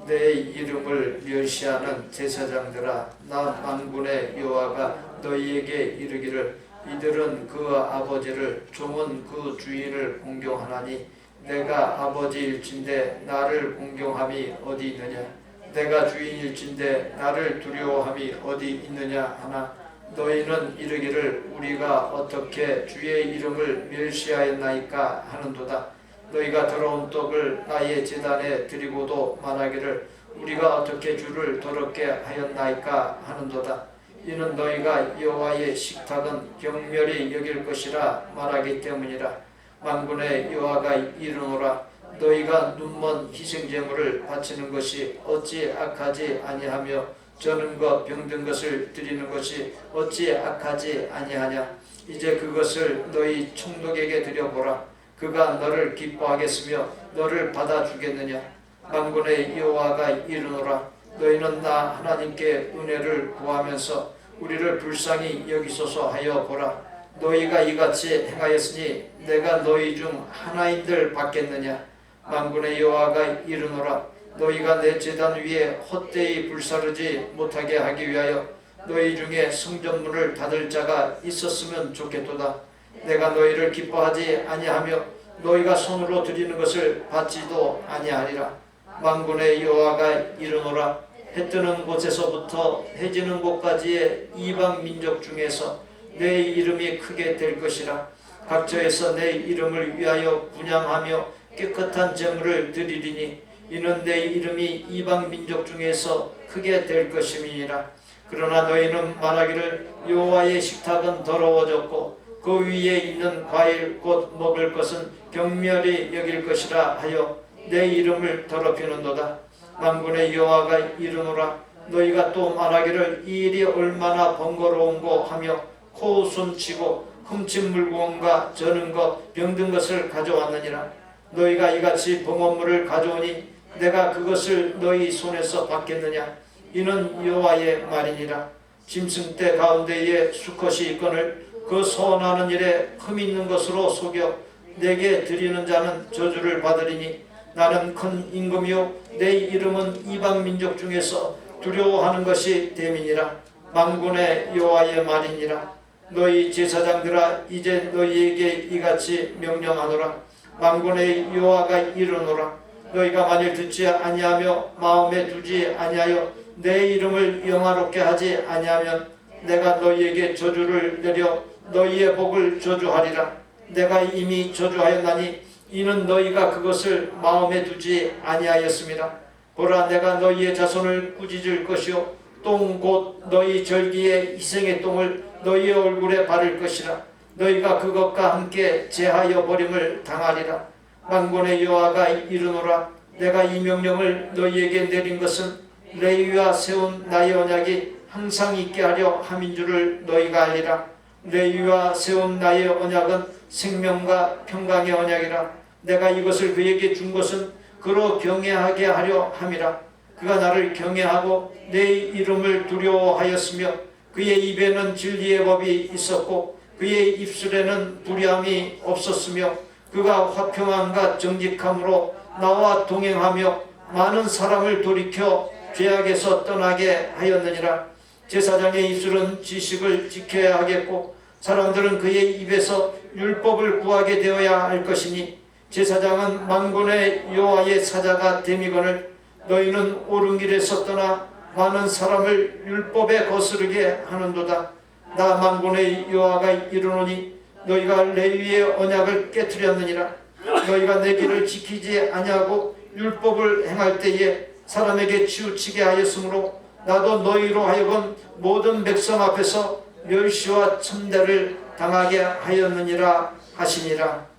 내 이름을 멸시하는 제사장들아, 나 만군의 여호와가 너희에게 이르기를 이들은 그 아버지를 종은 그 주인을 공경하나니 내가 아버지일진대 나를 공경함이 어디 있느냐. 내가 주인일진대 나를 두려워함이 어디 있느냐 하나 너희는 이르기를 우리가 어떻게 주의 이름을 멸시하였나이까 하는도다. 너희가 더러운 떡을 나의 제단에 드리고도 말하기를 우리가 어떻게 주를 더럽게 하였나이까 하는도다. 이는 너희가 여호와의 식탁은 경멸히 여길 것이라 말하기 때문이라. 만군의 여호와가 이르노라. 너희가 눈먼 희생제물을 바치는 것이 어찌 악하지 아니하며 저는 것 병든 것을 드리는 것이 어찌 악하지 아니하냐. 이제 그것을 너희 총독에게 드려보라. 그가 너를 기뻐하겠으며 너를 받아주겠느냐. 만군의 여호와가 이르노라. 너희는 나 하나님께 은혜를 구하면서 우리를 불쌍히 여기소서 하여 보라. 너희가 이같이 행하였으니 내가 너희 중 하나인들 받겠느냐. 만군의 여호와가 이르노라. 너희가 내 제단 위에 헛되이 불사르지 못하게 하기 위하여 너희 중에 성전문을 닫을 자가 있었으면 좋겠도다. 내가 너희를 기뻐하지 아니하며 너희가 손으로 드리는 것을 받지도 아니하리라. 만군의 여호와가 이르노라. 해 뜨는 곳에서부터 해 지는 곳까지의 이방 민족 중에서 내 이름이 크게 될 것이라. 각처에서 내 이름을 위하여 분향하며 깨끗한 제물을 드리리니 이는 내 이름이 이방 민족 중에서 크게 될 것임이니라. 그러나 너희는 말하기를 여호와의 식탁은 더러워졌고 그 위에 있는 과일 곧 먹을 것은 경멸히 여길 것이라 하여 내 이름을 더럽히는도다. 만군의 여호와가 이르노라. 너희가 또 말하기를 이 일이 얼마나 번거로운고 하며 코웃음치고 흠칫 물건과 저는 것 병든 것을 가져왔느니라. 너희가 이같이 봉헌물을 가져오니 내가 그것을 너희 손에서 받겠느냐. 이는 여호와의 말이니라. 짐승떼 가운데에 수컷이 있거늘 그 소원하는 일에 흠 있는 것으로 속여 내게 드리는 자는 저주를 받으리니 나는 큰 임금이요 내 이름은 이방 민족 중에서 두려워하는 것이 됨이니라. 만군의 여호와의 말이니라. 너희 제사장들아, 이제 너희에게 이같이 명령하노라. 만군의 여호와가 이르노라. 너희가 만일 듣지 아니하며 마음에 두지 아니하여 내 이름을 영화롭게 하지 아니하면 내가 너희에게 저주를 내려 너희의 복을 저주하리라. 내가 이미 저주하였나니 이는 너희가 그것을 마음에 두지 아니하였습니다. 보라, 내가 너희의 자손을 꾸짖을 것이요 똥 곧 너희 절기의 희생의 똥을 너희의 얼굴에 바를 것이라. 너희가 그것과 함께 제하여 버림을 당하리라. 만군의 여호와가 이르노라. 내가 이 명령을 너희에게 내린 것은 레위와 세운 나의 언약이 항상 있게 하려 함인 줄을 너희가 알리라. 레위와 세운 나의 언약은 생명과 평강의 언약이라. 내가 이것을 그에게 준 것은 그로 경외하게 하려 함이라. 그가 나를 경외하고 내 이름을 두려워하였으며 그의 입에는 진리의 법이 있었고 그의 입술에는 불의함이 없었으며 그가 화평함과 정직함으로 나와 동행하며 많은 사람을 돌이켜 죄악에서 떠나게 하였느니라. 제사장의 입술은 지식을 지켜야 하겠고 사람들은 그의 입에서 율법을 구하게 되어야 할 것이니 제사장은 만군의 여호와의 사자가 됨이거늘 너희는 옳은 길에서 떠나 많은 사람을 율법에 거스르게 하는도다. 나 만군의 여호와가 이르노니 너희가 레위의 언약을 깨뜨렸느니라. 너희가 내 길을 지키지 아니하고 율법을 행할 때에 사람에게 치우치게 하였으므로 나도 너희로 하여금 모든 백성 앞에서 멸시와 천대를 당하게 하였느니라 하시니라.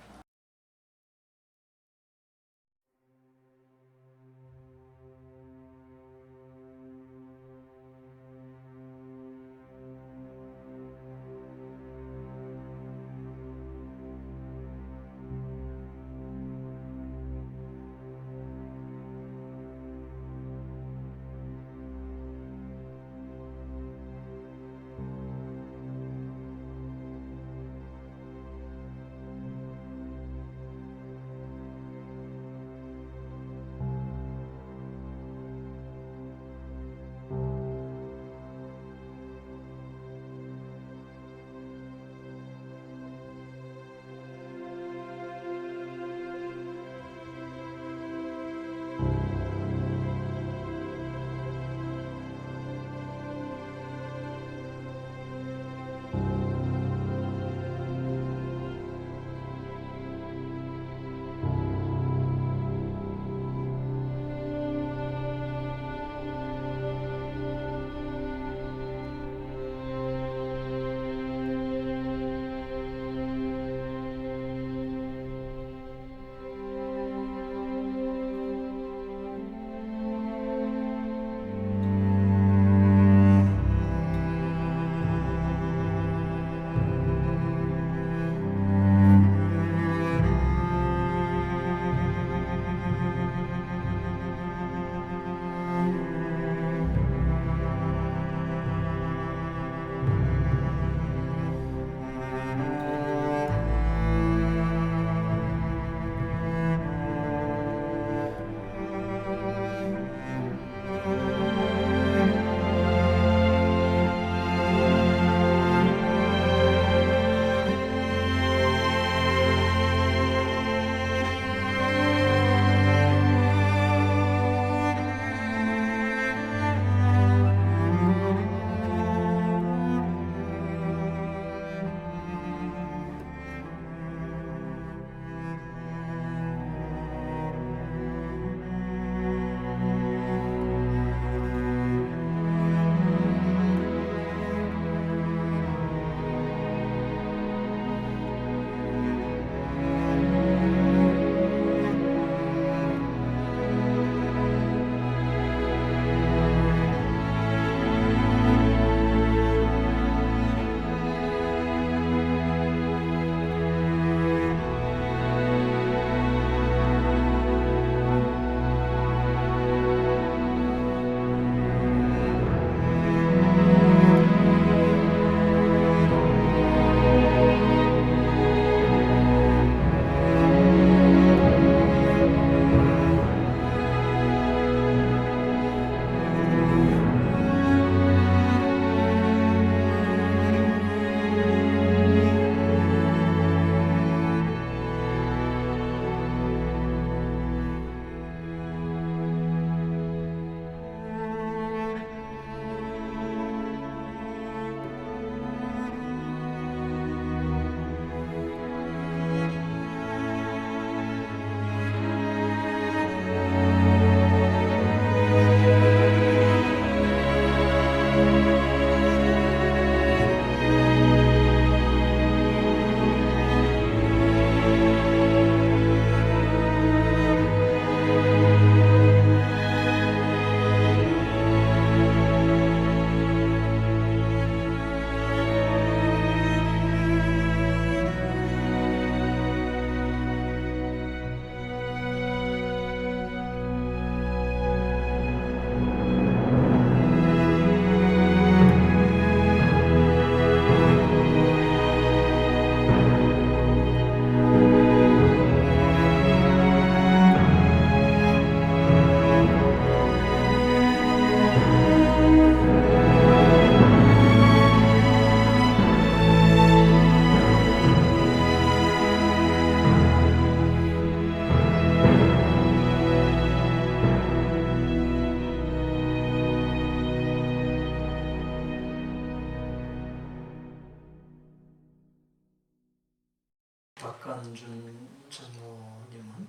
김한준 전무님은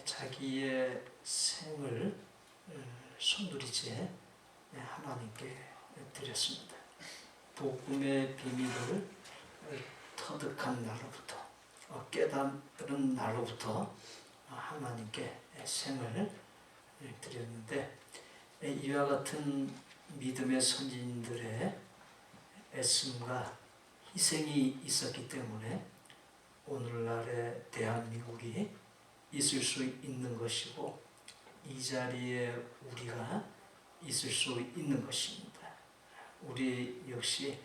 자기의 생을 손두리째 하나님께 드렸습니다. 복음의 비밀을 터득한 날로부터 깨달은 날로부터 하나님께 생을 드렸는데, 이와 같은 믿음의 선진들의 애씀과 희생이 있었기 때문에 오늘날의 대한민국이 있을 수 있는 것이고, 이 자리에 우리가 있을 수 있는 것입니다. 우리 역시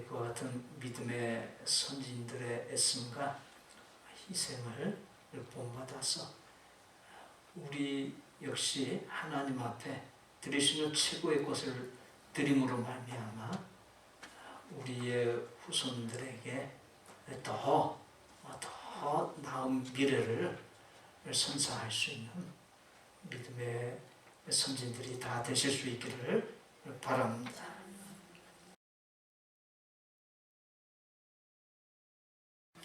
그와 같은 믿음의 선진들의 애씀과 희생을 본받아서 우리 역시 하나님 앞에 드릴 수 있는 최고의 것을 드림으로 말미암아 우리의 후손들에게 더 나은 미래를 선사할 수 있는 믿음의 선진들이 다 되실 수 있기를 바랍니다.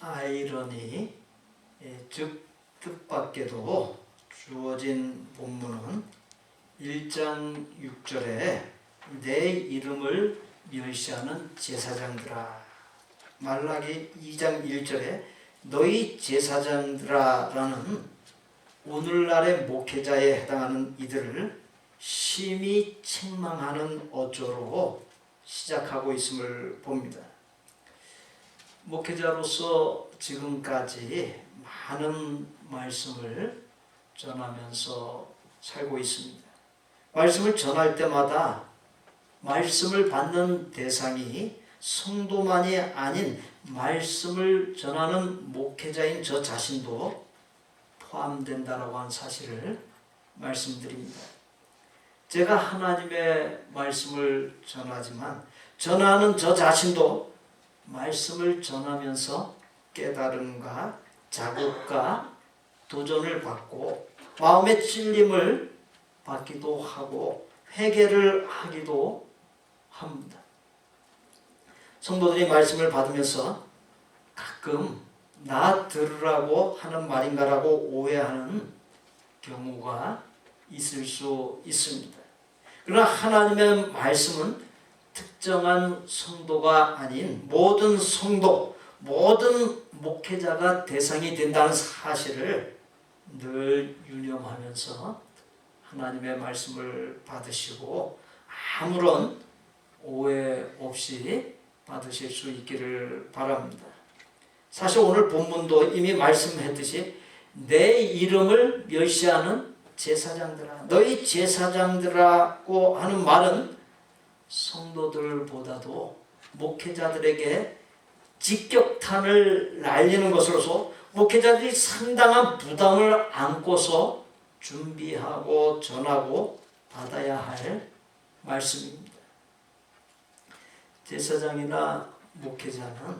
아이러니, 즉 뜻밖에도 주어진 본문은 1장 6절에 내 이름을 멸시하는 제사장들아, 말라기 2장 1절에 너희 제사장들아 라는 오늘날의 목회자에 해당하는 이들을 심히 책망하는 어조로 시작하고 있음을 봅니다. 목회자로서 지금까지 많은 말씀을 전하면서 살고 있습니다. 말씀을 전할 때마다 말씀을 받는 대상이 성도만이 아닌 말씀을 전하는 목회자인 저 자신도 포함된다라고 하는 사실을 말씀드립니다. 제가 하나님의 말씀을 전하지만 전하는 저 자신도 말씀을 전하면서 깨달음과 자극과 도전을 받고 마음의 찔림을 받기도 하고 회개를 하기도 합니다. 성도들이 말씀을 받으면서 가끔 나 들으라고 하는 말인가라고 오해하는 경우가 있을 수 있습니다. 그러나 하나님의 말씀은 특정한 성도가 아닌 모든 성도, 모든 목회자가 대상이 된다는 사실을 늘 유념하면서 하나님의 말씀을 받으시고 아무런 오해 없이 받으실 수 있기를 바랍니다. 사실 오늘 본문도 이미 말씀했듯이 내 이름을 멸시하는 제사장들아, 너희 제사장들아고 하는 말은 성도들보다도 목회자들에게 직격탄을 날리는 것으로서 목회자들이 상당한 부담을 안고서 준비하고 전하고 받아야 할 말씀입니다. 제사장이나 목회자는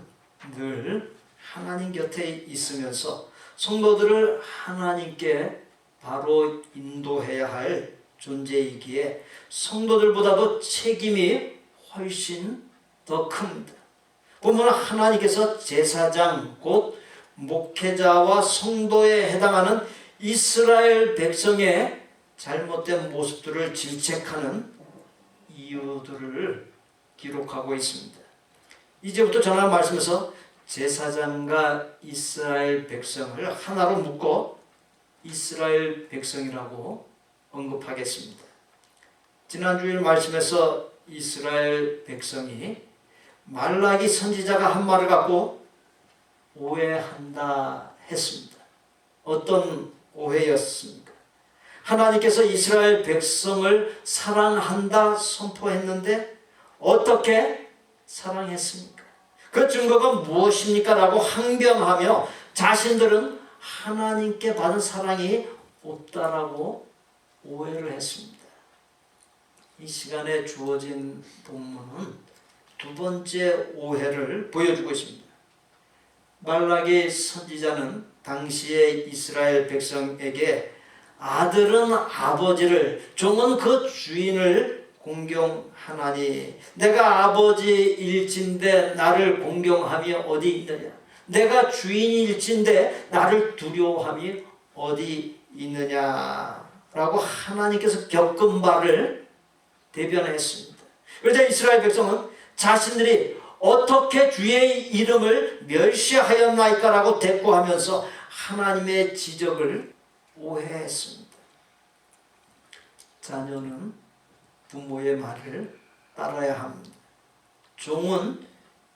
늘 하나님 곁에 있으면서 성도들을 하나님께 바로 인도해야 할 존재이기에 성도들보다도 책임이 훨씬 더 큽니다. 보면 하나님께서 제사장 곧 목회자와 성도에 해당하는 이스라엘 백성의 잘못된 모습들을 질책하는 이유들을 기록하고 있습니다. 이제부터 전하는 말씀에서 제사장과 이스라엘 백성을 하나로 묶어 이스라엘 백성이라고 언급하겠습니다. 지난 주일 말씀에서 이스라엘 백성이 말라기 선지자가 한 말을 갖고 오해한다 했습니다. 어떤 오해였습니까? 하나님께서 이스라엘 백성을 사랑한다 선포했는데 어떻게 사랑했습니까? 그 증거가 무엇입니까? 라고 항변하며 자신들은 하나님께 받은 사랑이 없다라고 오해를 했습니다. 이 시간에 주어진 본문은 두 번째 오해를 보여주고 있습니다. 말라기 선지자는 당시의 이스라엘 백성에게 아들은 아버지를, 종은 그 주인을 공경하나니 내가 아버지일진데 나를 공경함이 어디 있느냐? 내가 주인일진데 나를 두려워함이 어디 있느냐라고 하나님께서 겪은 바를 대변했습니다. 그러자 이스라엘 백성은 자신들이 어떻게 주의 이름을 멸시하였나이까라고 대꾸하면서 하나님의 지적을 오해했습니다. 자녀는 부모의 말을 따라야 합니다. 종은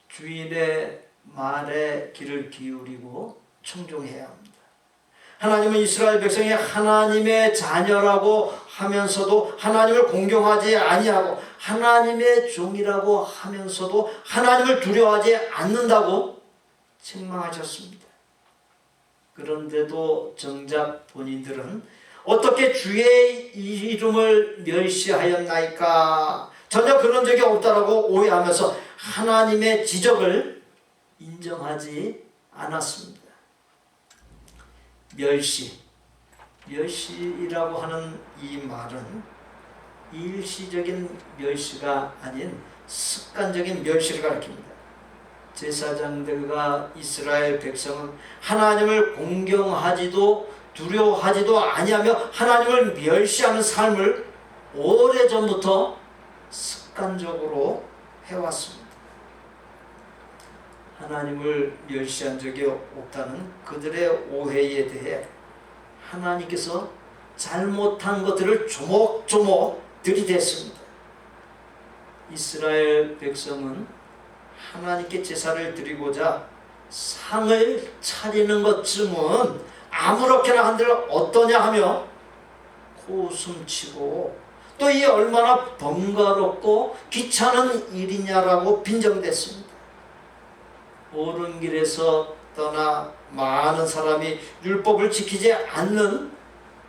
주인의 말에 귀를 기울이고 청종해야 합니다. 하나님은 이스라엘 백성이 하나님의 자녀라고 하면서도 하나님을 공경하지 아니하고 하나님의 종이라고 하면서도 하나님을 두려워하지 않는다고 책망하셨습니다. 그런데도 정작 본인들은 어떻게 주의 이름을 멸시하였나이까? 전혀 그런 적이 없다라고 오해하면서 하나님의 지적을 인정하지 않았습니다. 멸시라고 하는 이 말은 일시적인 멸시가 아닌 습관적인 멸시를 가리킵니다. 제사장들과 이스라엘 백성은 하나님을 공경하지도 두려워하지도 아니하며 하나님을 멸시하는 삶을 오래전부터 습관적으로 해왔습니다. 하나님을 멸시한 적이 없다는 그들의 오해에 대해 하나님께서 잘못한 것들을 조목조목 들이댔습니다. 이스라엘 백성은 하나님께 제사를 드리고자 상을 차리는 것쯤은 아무렇게나 한들 어떠냐 하며 코웃음치고 또 이 얼마나 번거롭고 귀찮은 일이냐라고 빈정댔습니다. 옳은 길에서 떠나 많은 사람이 율법을 지키지 않는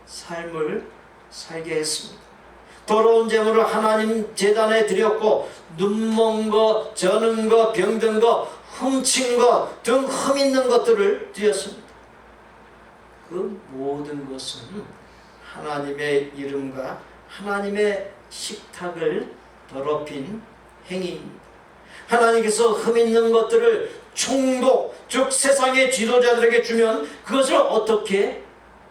삶을 살게 했습니다. 더러운 재물을 하나님 제단에 드렸고 눈먼 거, 저는 거, 병든 거, 훔친 거 등 흠 있는 것들을 드렸습니다. 그 모든 것은 하나님의 이름과 하나님의 식탁을 더럽힌 행위입니다. 하나님께서 흠 있는 것들을 총독, 즉 세상의 지도자들에게 주면 그것을 어떻게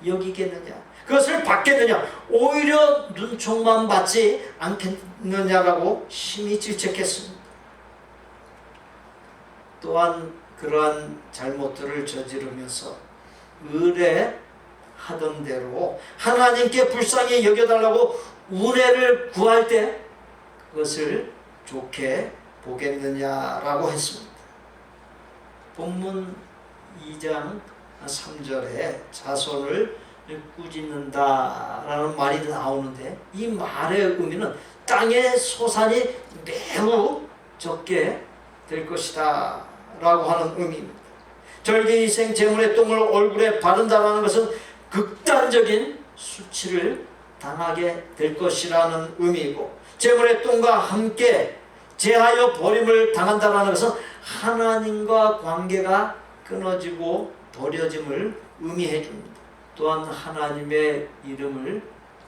여기겠느냐, 그것을 받겠느냐, 오히려 눈총만 받지 않겠느냐라고 심히 질책했습니다. 또한 그러한 잘못들을 저지르면서 의뢰하던 대로 하나님께 불쌍히 여겨달라고 은혜를 구할 때 그것을 좋게 보겠느냐라고 했습니다. 본문 2장 3절에 자손을 꾸짖는다라는 말이 나오는데 이 말의 의미는 땅의 소산이 매우 적게 될 것이다 라고 하는 의미입니다. 절기이생 제물의 똥을 얼굴에 바른다는 것은 극단적인 수치를 당하게 될 것이라는 의미이고, 제물의 똥과 함께 제하여 버림을 당한다는 것은 하나님과 관계가 끊어지고 버려짐을 의미해 줍니다. 또한 하나님의 이름을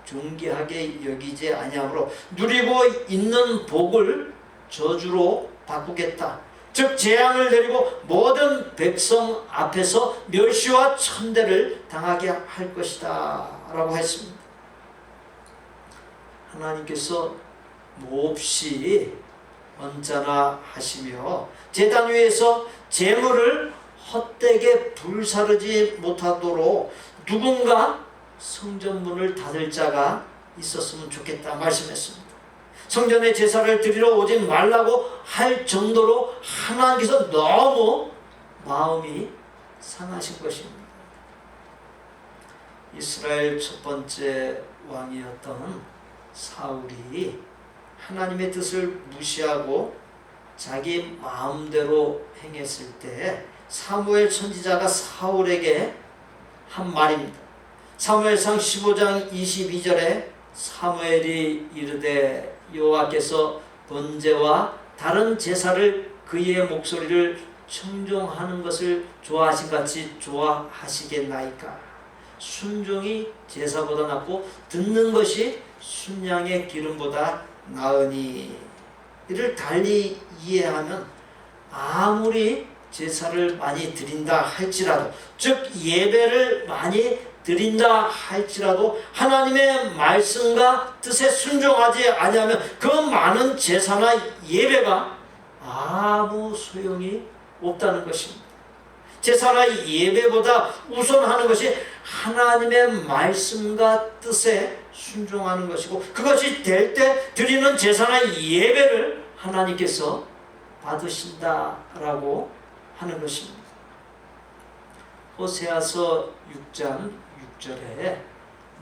존귀하게 여기지 아니하므로 누리고 있는 복을 저주로 바꾸겠다. 즉 재앙을 내리고 모든 백성 앞에서 멸시와 천대를 당하게 할 것이다 라고 했습니다. 하나님께서 몹시 언짢아 하시며 제단 위에서 제물을 헛되게 불사르지 못하도록 누군가 성전문을 닫을 자가 있었으면 좋겠다 말씀했습니다. 성전에 제사를 드리러 오지 말라고 할 정도로 하나님께서 너무 마음이 상하신 것입니다. 이스라엘 첫 번째 왕이었던 사울이 하나님의 뜻을 무시하고 자기 마음대로 행했을 때 사무엘 선지자가 사울에게 한 말입니다. 사무엘상 15장 22절에 사무엘이 이르되 여호와께서 번제와 다른 제사를 그의 목소리를 청종하는 것을 좋아하신 같이 좋아하시겠나이까. 순종이 제사보다 낫고 듣는 것이 순양의 기름보다 나으니. 이를 달리 이해하면 아무리 제사를 많이 드린다 할지라도, 즉 예배를 많이 드린다 할지라도 하나님의 말씀과 뜻에 순종하지 아니하면 그 많은 제사나 예배가 아무 소용이 없다는 것입니다. 제사나 예배보다 우선하는 것이 하나님의 말씀과 뜻에 순종하는 것이고, 그것이 될 때 드리는 제사나 예배를 하나님께서 받으신다라고 하는 것입니다. 호세아서 6장 6절에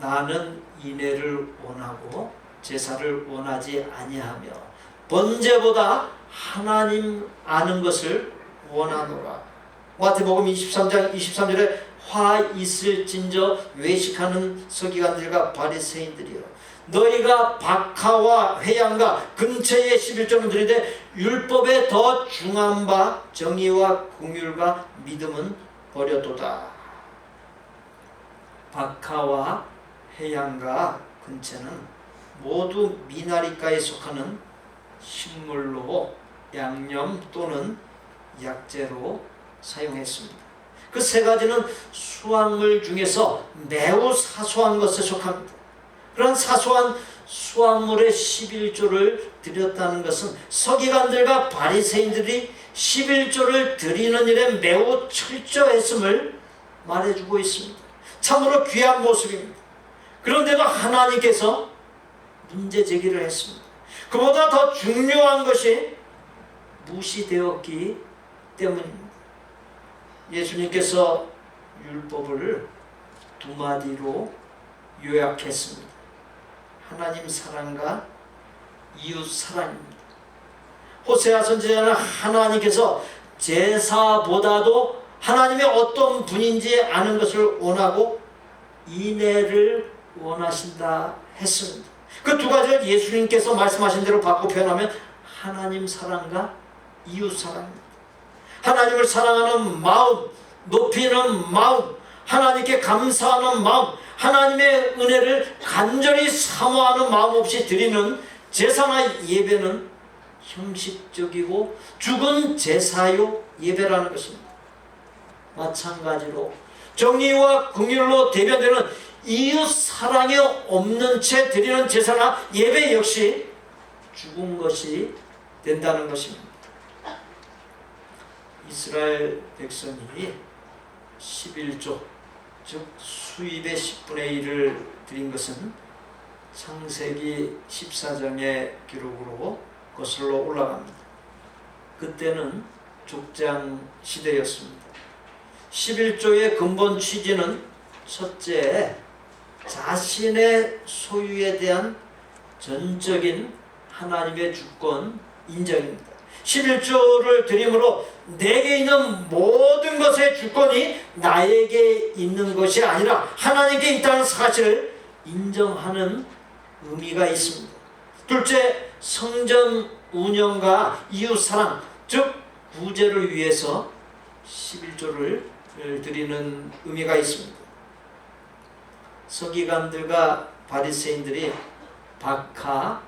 나는 인애를 원하고 제사를 원하지 아니하며 번제보다 하나님 아는 것을 원하노라. 마태복음 23장 23절에 화 있을진저 외식하는 서기관들과 바리새인들이여, 너희가 박하와 회양과 근처의 11조는 드리되 율법에 더 중한 바 정의와 긍휼과 믿음은 버려도다. 박하와 회양과 근처는 모두 미나리과에 속하는 식물로 양념 또는 약재로 사용했습니다. 그 세 가지는 수확물 중에서 매우 사소한 것에 속합니다. 그런 사소한 수확물의 11조를 드렸다는 것은 서기관들과 바리새인들이 11조를 드리는 일에 매우 철저했음을 말해주고 있습니다. 참으로 귀한 모습입니다. 그런데도 하나님께서 문제 제기를 했습니다. 그보다 더 중요한 것이 무시되었기 때문입니다. 예수님께서 율법을 두 마디로 요약했습니다. 하나님 사랑과 이웃 사랑입니다. 호세아 선지자는 하나님께서 제사보다도 하나님의 어떤 분인지 아는 것을 원하고 인애를 원하신다 했습니다. 그 두 가지를 예수님께서 말씀하신 대로 바꿔 표현하면 하나님 사랑과 이웃 사랑입니다. 하나님을 사랑하는 마음, 높이는 마음, 하나님께 감사하는 마음, 하나님의 은혜를 간절히 사모하는 마음 없이 드리는 제사나 예배는 형식적이고 죽은 제사요 예배라는 것입니다. 마찬가지로 정의와 긍휼로 대변되는 이웃 사랑이 없는 채 드리는 제사나 예배 역시 죽은 것이 된다는 것입니다. 이스라엘 백성이 11조, 즉 수입의 10분의 1을 드린 것은 창세기 14장의 기록으로 거슬러 올라갑니다. 그때는 족장 시대였습니다. 11조의 근본 취지는 첫째, 자신의 소유에 대한 전적인 하나님의 주권 인정입니다. 11조를 드림으로 내게 있는 모든 것의 주권이 나에게 있는 것이 아니라 하나님께 있다는 사실을 인정하는 의미가 있습니다. 둘째, 성전 운영과 이웃 사랑, 즉 구제를 위해서 11조를 드리는 의미가 있습니다. 서기관들과 바리새인들이 박하,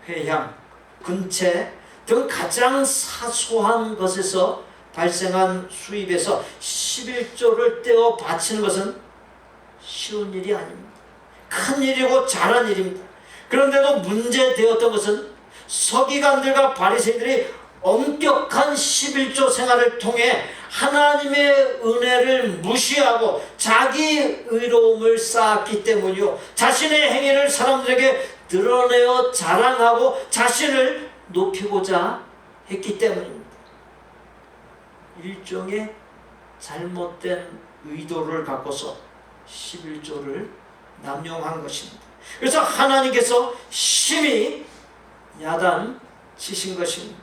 회향, 근채 등 가장 사소한 것에서 발생한 수입에서 11조를 떼어 바치는 것은 쉬운 일이 아닙니다. 큰 일이고 잘한 일입니다. 그런데도 문제되었던 것은 서기관들과 바리새인들이 엄격한 11조 생활을 통해 하나님의 은혜를 무시하고 자기 의로움을 쌓았기 때문이요, 자신의 행위를 사람들에게 드러내어 자랑하고 자신을 높이고자 했기 때문입니다. 일종의 잘못된 의도를 갖고서 11조를 남용한 것입니다. 그래서 하나님께서 심히 야단치신 것입니다.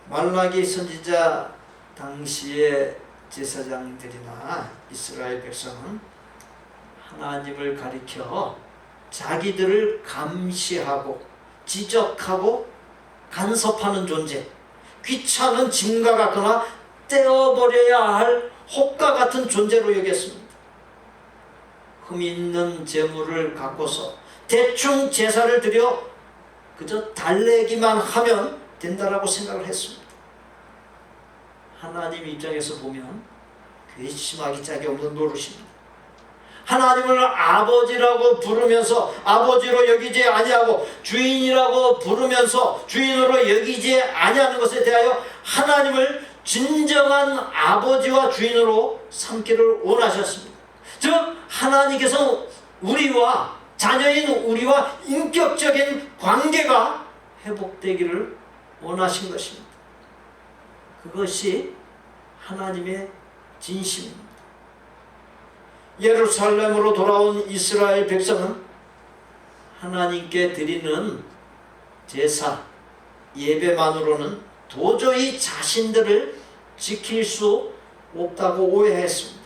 말라기 선지자 당시의 제사장들이나 이스라엘 백성은 하나님을 가리켜 자기들을 감시하고 지적하고 간섭하는 존재, 귀찮은 짐과 같거나 떼어버려야 할 혹과 같은 존재로 여겼습니다. 흠 있는 재물을 갖고서 대충 제사를 드려 그저 달래기만 하면 된다라고 생각을 했습니다. 하나님 입장에서 보면 괘씸하기 짝이 없는 노릇입니다. 하나님을 아버지라고 부르면서 아버지로 여기지 아니하고 주인이라고 부르면서 주인으로 여기지 아니하는 것에 대하여 하나님을 진정한 아버지와 주인으로 삼기를 원하셨습니다. 즉 하나님께서 우리와 자녀인 우리와 인격적인 관계가 회복되기를 원하신 것입니다. 그것이 하나님의 진심입니다. 예루살렘으로 돌아온 이스라엘 백성은 하나님께 드리는 제사, 예배만으로는 도저히 자신들을 지킬 수 없다고 오해했습니다.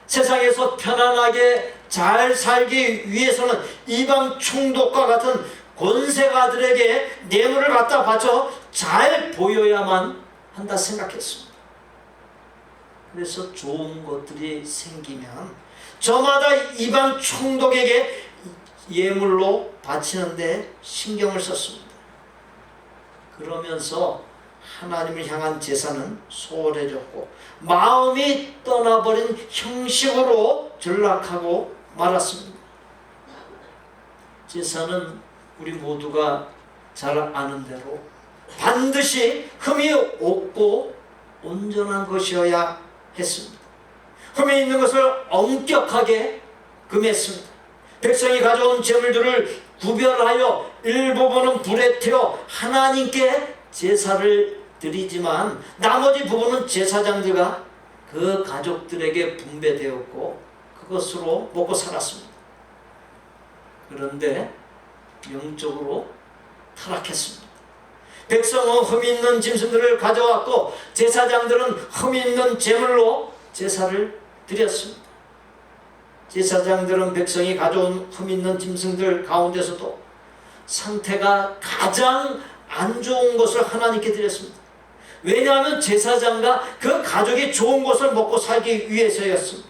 세상에서 편안하게 잘 살기 위해서는 이방 총독과 같은 권세가들에게 뇌물을 갖다 바쳐 잘 보여야만 한다 생각했습니다. 그래서 좋은 것들이 생기면 저마다 이방 총독에게 예물로 바치는데 신경을 썼습니다. 그러면서 하나님을 향한 제사는 소홀해졌고 마음이 떠나버린 형식으로 전락하고 말았습니다. 제사는 우리 모두가 잘 아는 대로 반드시 흠이 없고 온전한 것이어야 했습니다. 흠이 있는 것을 엄격하게 금했습니다. 백성이 가져온 제물들을 구별하여 일부분은 불에 태워 하나님께 제사를 드리지만 나머지 부분은 제사장들과 그 가족들에게 분배되었고 그것으로 먹고 살았습니다. 그런데 영적으로 타락했습니다. 백성은 흠이 있는 짐승들을 가져왔고 제사장들은 흠이 있는 제물로 제사를 드렸습니다. 제사장들은 백성이 가져온 흠 있는 짐승들 가운데서도 상태가 가장 안 좋은 것을 하나님께 드렸습니다. 왜냐하면 제사장과 그 가족이 좋은 것을 먹고 살기 위해서였습니다.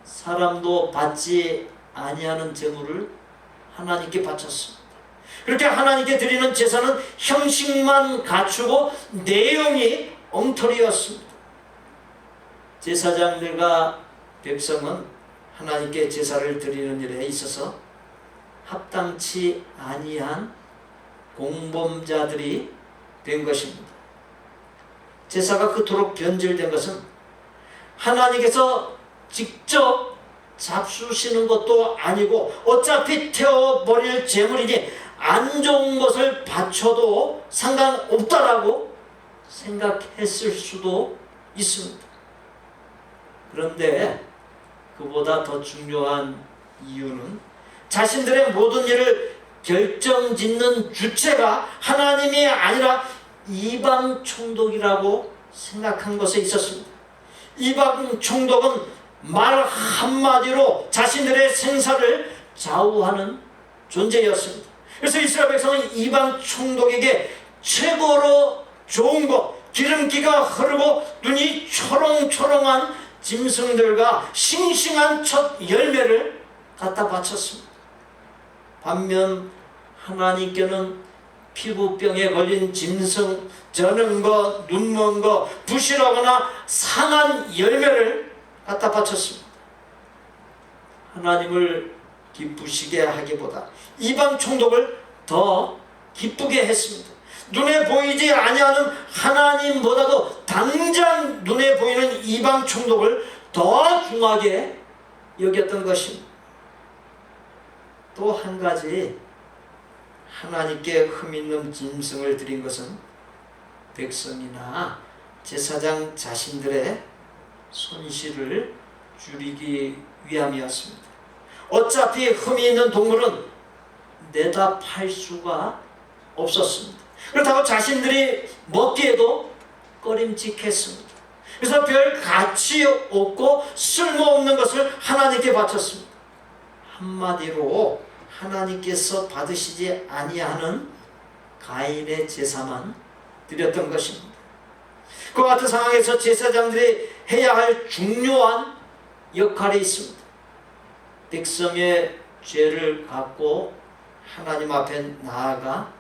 사람도 받지 아니하는 제물을 하나님께 바쳤습니다. 그렇게 하나님께 드리는 제사는 형식만 갖추고 내용이 엉터리였습니다. 제사장들과 백성은 하나님께 제사를 드리는 일에 있어서 합당치 아니한 공범자들이 된 것입니다. 제사가 그토록 변질된 것은 하나님께서 직접 잡수시는 것도 아니고 어차피 태워버릴 제물이니 안 좋은 것을 바쳐도 상관없다라고 생각했을 수도 있습니다. 그런데 그보다 더 중요한 이유는 자신들의 모든 일을 결정짓는 주체가 하나님이 아니라 이방 총독이라고 생각한 것에 있었습니다. 이방 총독은 말 한마디로 자신들의 생사를 좌우하는 존재였습니다. 그래서 이스라엘 백성은 이방 총독에게 최고로 좋은 것, 기름기가 흐르고 눈이 초롱초롱한 짐승들과 싱싱한 첫 열매를 갖다 바쳤습니다. 반면 하나님께는 피부병에 걸린 짐승, 저는 것, 눈먼 것, 부실하거나 상한 열매를 갖다 바쳤습니다. 하나님을 기쁘시게 하기보다 이방 총독을 더 기쁘게 했습니다. 눈에 보이지 아니하는 하나님보다도 당장 눈에 보이는 이방 총독을 더 중하게 여겼던 것입니다. 또 한 가지 하나님께 흠 있는 짐승을 드린 것은 백성이나 제사장 자신들의 손실을 줄이기 위함이었습니다. 어차피 흠이 있는 동물은 내다 팔 수가 없었습니다. 그렇다고 자신들이 먹기에도 꺼림칙했습니다. 그래서 별 가치 없고 쓸모없는 것을 하나님께 바쳤습니다. 한마디로 하나님께서 받으시지 아니하는 가인의 제사만 드렸던 것입니다. 그와 같은 상황에서 제사장들이 해야 할 중요한 역할이 있습니다. 백성의 죄를 갖고 하나님 앞에 나아가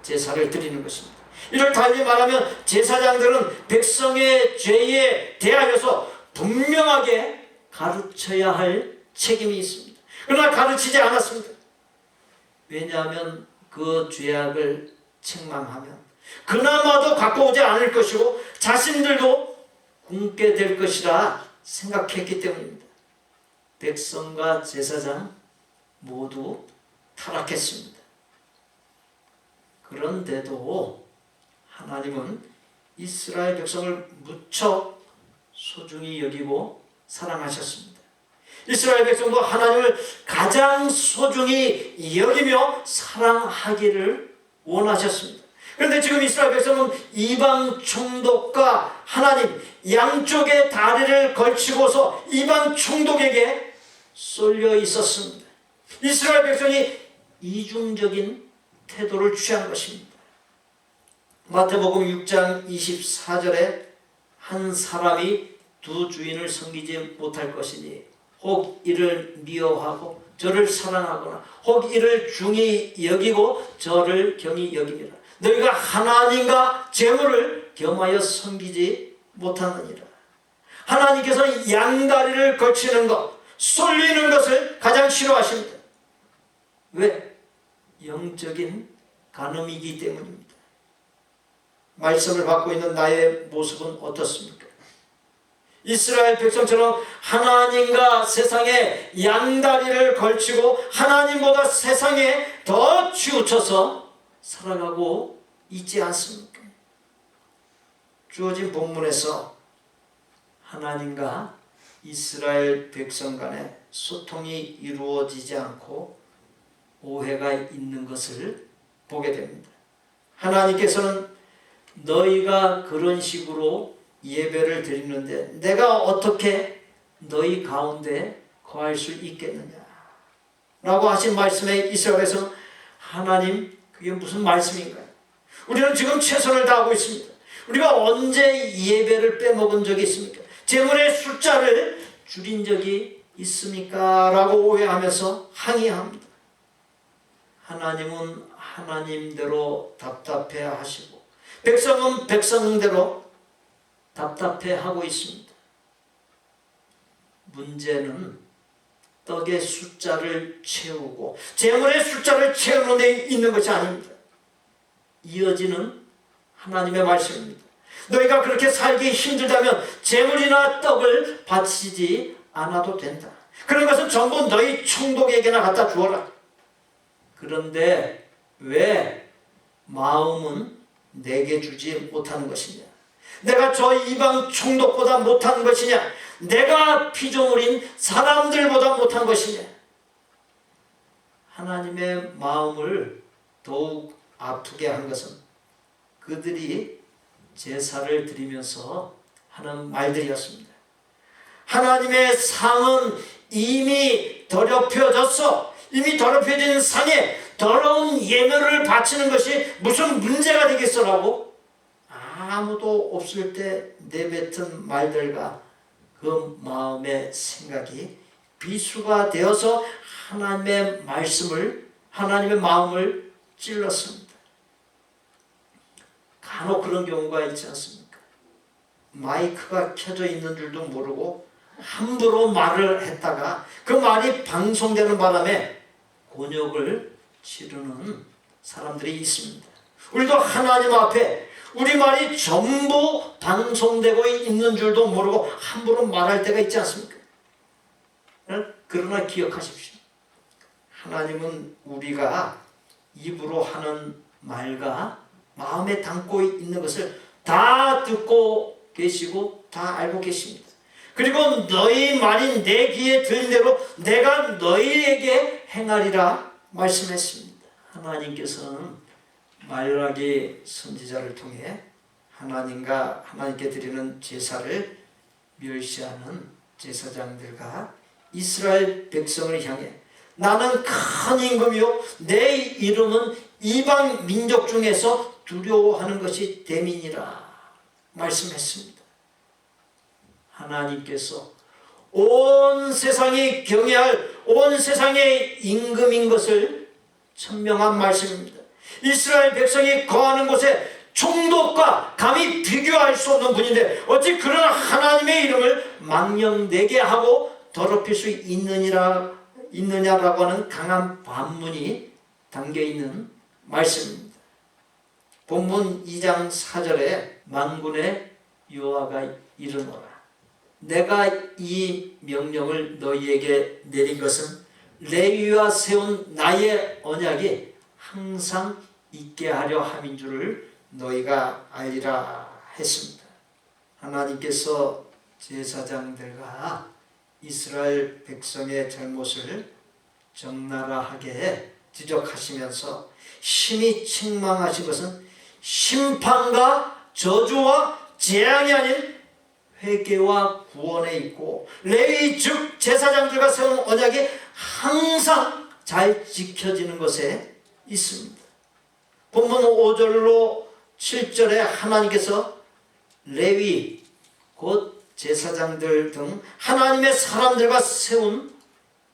제사를 드리는 것입니다. 이를 달리 말하면 제사장들은 백성의 죄에 대하여서 분명하게 가르쳐야 할 책임이 있습니다. 그러나 가르치지 않았습니다. 왜냐하면 그 죄악을 책망하면 그나마도 가까우지 않을 것이고 자신들도 굶게 될 것이라 생각했기 때문입니다. 백성과 제사장 모두 타락했습니다. 그런데도 하나님은 이스라엘 백성을 무척 소중히 여기고 사랑하셨습니다. 이스라엘 백성도 하나님을 가장 소중히 여기며 사랑하기를 원하셨습니다. 그런데 지금 이스라엘 백성은 이방 총독과 하나님 양쪽의 다리를 걸치고서 이방 총독에게 쏠려 있었습니다. 이스라엘 백성이 이중적인 태도를 취한 것입니다. 마태복음 6장 24절에 한 사람이 두 주인을 섬기지 못할 것이니 혹 이를 미워하고 저를 사랑하거나 혹 이를 중히 여기고 저를 경히 여기니라. 너희가 하나님과 재물을 겸하여 섬기지 못하느니라. 하나님께서는 양다리를 걸치는 것, 쏠리는 것을 가장 싫어하십니다. 왜? 영적인 간음이기 때문입니다. 말씀을 받고 있는 나의 모습은 어떻습니까? 이스라엘 백성처럼 하나님과 세상에 양다리를 걸치고 하나님보다 세상에 더 치우쳐서 살아가고 있지 않습니까? 주어진 본문에서 하나님과 이스라엘 백성 간에 소통이 이루어지지 않고 오해가 있는 것을 보게 됩니다. 하나님께서는 너희가 그런 식으로 예배를 드리는데 내가 어떻게 너희 가운데 거할 수 있겠느냐 라고 하신 말씀에 이스라엘에서는 하나님 그게 무슨 말씀인가요? 우리는 지금 최선을 다하고 있습니다. 우리가 언제 예배를 빼먹은 적이 있습니까? 재물의 숫자를 줄인 적이 있습니까? 라고 오해하면서 항의합니다. 하나님은 하나님대로 답답해 하시고 백성은 백성대로 답답해하고 있습니다. 문제는 떡의 숫자를 채우고 재물의 숫자를 채우는 데 있는 것이 아닙니다. 이어지는 하나님의 말씀입니다. 너희가 그렇게 살기 힘들다면 재물이나 떡을 바치지 않아도 된다. 그런 것은 전부 너희 총독에게나 갖다 주어라. 그런데 왜 마음은 내게 주지 못하는 것이냐? 내가 저 이방 총독보다 못한 것이냐? 내가 피조물인 사람들보다 못한 것이냐? 하나님의 마음을 더욱 아프게 한 것은 그들이 제사를 드리면서 하는 말들이었습니다. 하나님의 상은 이미 더럽혀졌어. 이미 더럽혀진 상에 더러운 예물을 바치는 것이 무슨 문제가 되겠어라고 아무도 없을 때 내뱉은 말들과 그 마음의 생각이 비수가 되어서 하나님의 말씀을, 하나님의 마음을 찔렀습니다. 간혹 그런 경우가 있지 않습니까? 마이크가 켜져 있는 줄도 모르고 함부로 말을 했다가 그 말이 방송되는 바람에 곤욕을 치르는 사람들이 있습니다. 우리도 하나님 앞에 우리 말이 전부 방송되고 있는 줄도 모르고 함부로 말할 때가 있지 않습니까? 그러나 기억하십시오. 하나님은 우리가 입으로 하는 말과 마음에 담고 있는 것을 다 듣고 계시고 다 알고 계십니다. 그리고 너희 말이 내 귀에 들린 대로 내가 너희에게 행하리라 말씀했습니다. 하나님께서는 말라기 선지자를 통해 하나님과 하나님께 드리는 제사를 멸시하는 제사장들과 이스라엘 백성을 향해 나는 큰 임금이요 내 이름은 이방 민족 중에서 두려워하는 것이 대민이라 말씀했습니다. 하나님께서 온 세상이 경외할 온 세상의 임금인 것을 천명한 말씀입니다. 이스라엘 백성이 거하는 곳에 총독과 감히 비교할 수 없는 분인데 어찌 그런 하나님의 이름을 망령되게 하고 더럽힐 수 있느냐라고 하는 강한 반문이 담겨있는 말씀입니다. 본문 2장 4절에 만군의 여호와가 이르노라. 내가 이 명령을 너희에게 내린 것은 레위와 세운 나의 언약이 항상 있게 하려 함인 줄을 너희가 알리라 했습니다. 하나님께서 제사장들과 이스라엘 백성의 잘못을 적나라하게 지적하시면서 심히 책망하신 것은 심판과 저주와 재앙이 아닌 회개와 구원에 있고 레위 즉 제사장들과 세운 언약이 항상 잘 지켜지는 것에 있습니다. 본문 5절로 7절에 하나님께서 레위 곧 제사장들 등 하나님의 사람들과 세운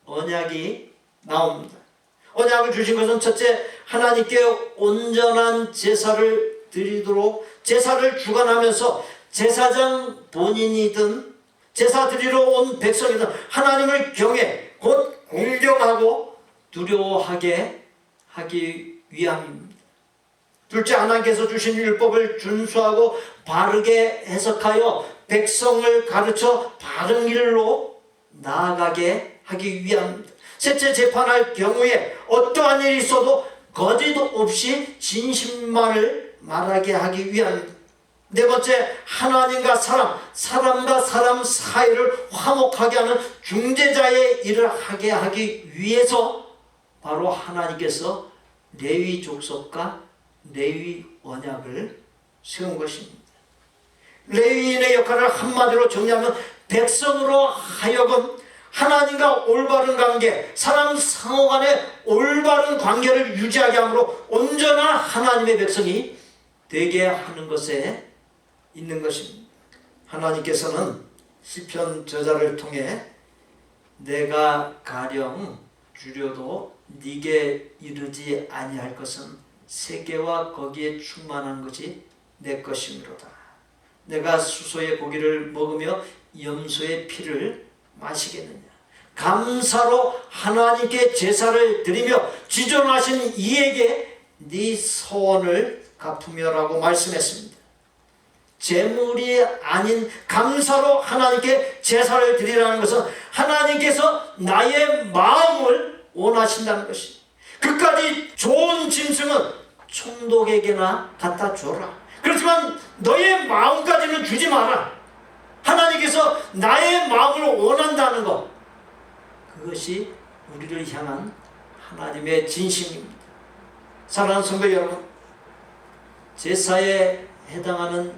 언약이 나옵니다. 언약을 주신 것은 첫째, 하나님께 온전한 제사를 드리도록 제사를 주관하면서 제사장 본인이든 제사 드리러 온 백성이든 하나님을 경외 곧 공경하고 두려워하게 하기 위함입니다. 둘째, 하나님께서 주신 율법을 준수하고 바르게 해석하여 백성을 가르쳐 바른 길로 나아가게 하기 위함입니다. 셋째, 재판할 경우에 어떠한 일이 있어도 거짓 없이 진실만을 말하게 하기 위함입니다. 네 번째, 하나님과 사람과 사람 사이를 화목하게 하는 중재자의 일을 하게 하기 위해서 바로 하나님께서 레위 족속과 레위 언약을 세운 것입니다. 레위인의 역할을 한마디로 정리하면 백성으로 하여금 하나님과 올바른 관계, 사람 상호 간의 올바른 관계를 유지하게 함으로 온전한 하나님의 백성이 되게 하는 것에 있는 것입니다. 하나님께서는 시편 저자를 통해 내가 가령 주려도 네게 이르지 아니할 것은 세계와 거기에 충만한 것이 내 것이므로다. 내가 수소의 고기를 먹으며 염소의 피를 마시겠느냐. 감사로 하나님께 제사를 드리며 지존하신 이에게 네 서원을 갚으며라고 말씀했습니다. 재물이 아닌 감사로 하나님께 제사를 드리라는 것은 하나님께서 나의 마음을 원하신다는 것이. 그까지 좋은 짐승은 총독에게나 갖다 줘라. 그렇지만 너의 마음까지는 주지 마라. 하나님께서 나의 마음을 원한다는 것, 그것이 우리를 향한 하나님의 진심입니다. 사랑하는 성도 여러분, 제사에 해당하는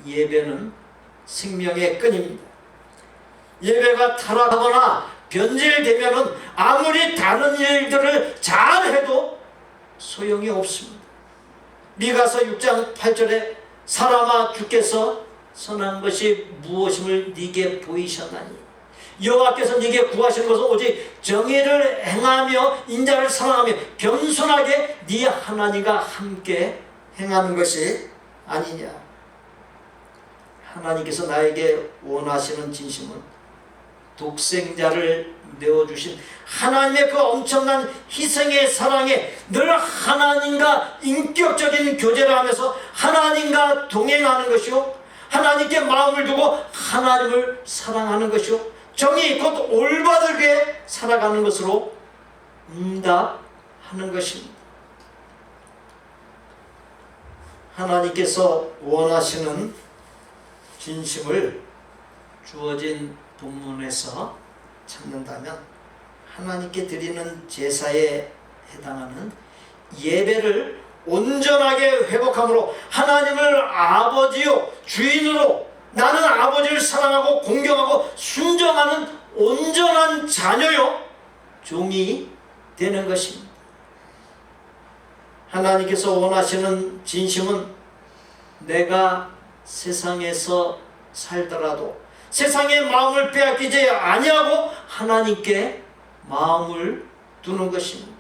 예배는 생명의 끈입니다. 예배가 타락하거나 변질되면 아무리 다른 일들을 잘해도 소용이 없습니다. 미가서 6장 8절에 사람아 주께서 선한 것이 무엇임을 네게 보이셨나니 여호와께서 네게 구하시는 것은 오직 정의를 행하며 인자를 사랑하며 겸손하게 네 하나님과 함께 행하는 것이 아니냐. 하나님께서 나에게 원하시는 진심은 독생자를 내어주신 하나님의 그 엄청난 희생의 사랑에 늘 하나님과 인격적인 교제를 하면서 하나님과 동행하는 것이요, 하나님께 마음을 두고 하나님을 사랑하는 것이요, 정의 곧 올바르게 살아가는 것으로 응답하는 것입니다. 하나님께서 원하시는 진심을 주어진 본문에서 찾는다면 하나님께 드리는 제사에 해당하는 예배를 온전하게 회복함으로 하나님을 아버지요 주인으로 나는 아버지를 사랑하고 공경하고 순종하는 온전한 자녀요 종이 되는 것입니다. 하나님께서 원하시는 진심은 내가 세상에서 살더라도 세상의 마음을 빼앗기지 아니하고 하나님께 마음을 두는 것입니다.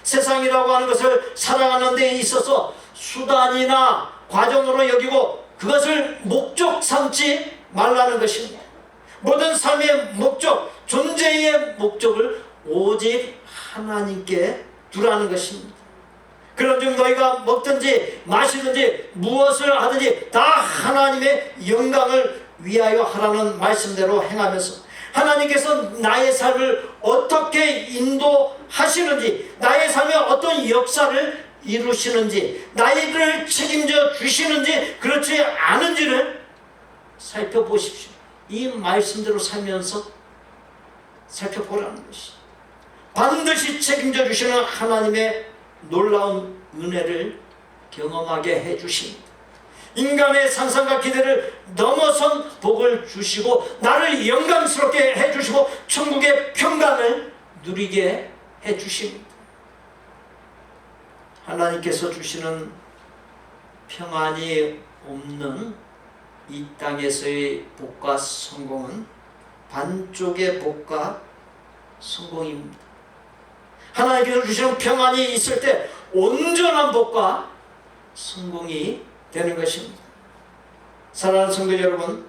세상이라고 하는 것을 살아가는 데 있어서 수단이나 과정으로 여기고 그것을 목적 삼지 말라는 것입니다. 모든 삶의 목적, 존재의 목적을 오직 하나님께 두라는 것입니다. 그런즉 너희가 먹든지 마시든지 무엇을 하든지 다 하나님의 영광을 위하여 하라는 말씀대로 행하면서 하나님께서 나의 삶을 어떻게 인도하시는지, 나의 삶에 어떤 역사를 이루시는지, 나를 책임져 주시는지 그렇지 않은지를 살펴보십시오. 이 말씀대로 살면서 살펴보라는 것이 반드시 책임져 주시는 하나님의 놀라운 은혜를 경험하게 해주십니다. 인간의 상상과 기대를 넘어선 복을 주시고 나를 영광스럽게 해주시고 천국의 평강을 누리게 해주십니다. 하나님께서 주시는 평안이 없는 이 땅에서의 복과 성공은 반쪽의 복과 성공입니다. 하나님께서 주시는 평안이 있을 때 온전한 복과 성공이 되는 것입니다. 사랑하는 성도 여러분,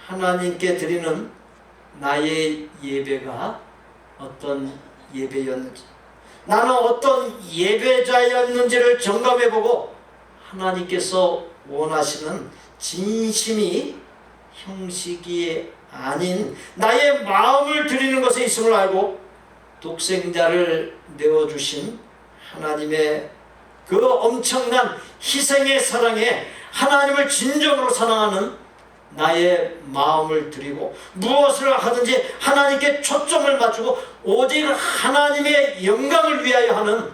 하나님께 드리는 나의 예배가 어떤 예배였는지, 나는 어떤 예배자였는지를 점검해보고 하나님께서 원하시는 진심이 형식이 아닌 나의 마음을 드리는 것에 있음을 알고 독생자를 내어주신 하나님의 그 엄청난 희생의 사랑에 하나님을 진정으로 사랑하는 나의 마음을 드리고 무엇을 하든지 하나님께 초점을 맞추고 오직 하나님의 영광을 위하여 하는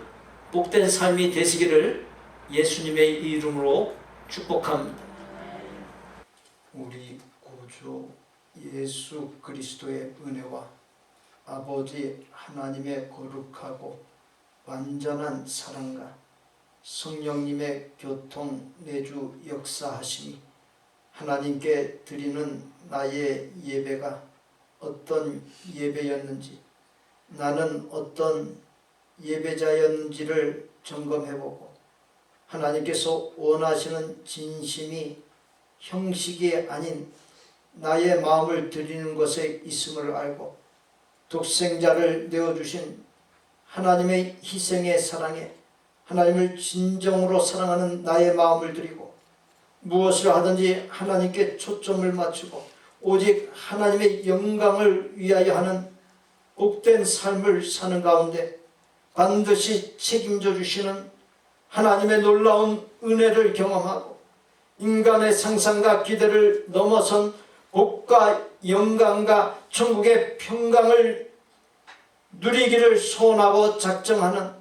복된 삶이 되시기를 예수님의 이름으로 축복합니다. 우리 구주 예수 그리스도의 은혜와 아버지 하나님의 거룩하고 완전한 사랑과 성령님의 교통 내주 역사하심이 하나님께 드리는 나의 예배가 어떤 예배였는지, 나는 어떤 예배자였는지를 점검해보고 하나님께서 원하시는 진심이 형식이 아닌 나의 마음을 드리는 것에 있음을 알고 독생자를 내어주신 하나님의 희생의 사랑에 하나님을 진정으로 사랑하는 나의 마음을 드리고 무엇을 하든지 하나님께 초점을 맞추고 오직 하나님의 영광을 위하여 하는 복된 삶을 사는 가운데 반드시 책임져 주시는 하나님의 놀라운 은혜를 경험하고 인간의 상상과 기대를 넘어선 복과 영광과 천국의 평강을 누리기를 소원하고 작정하는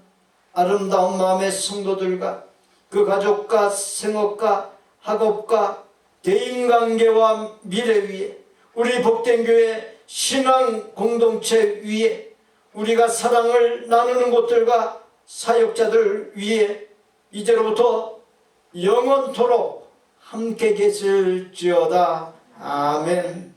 아름다운 마음의 성도들과 그 가족과 생업과 학업과 대인관계와 미래 위에 우리 복된 교회 신앙 공동체 위에 우리가 사랑을 나누는 곳들과 사역자들 위에 이제로부터 영원토록 함께 계실지어다. 아멘.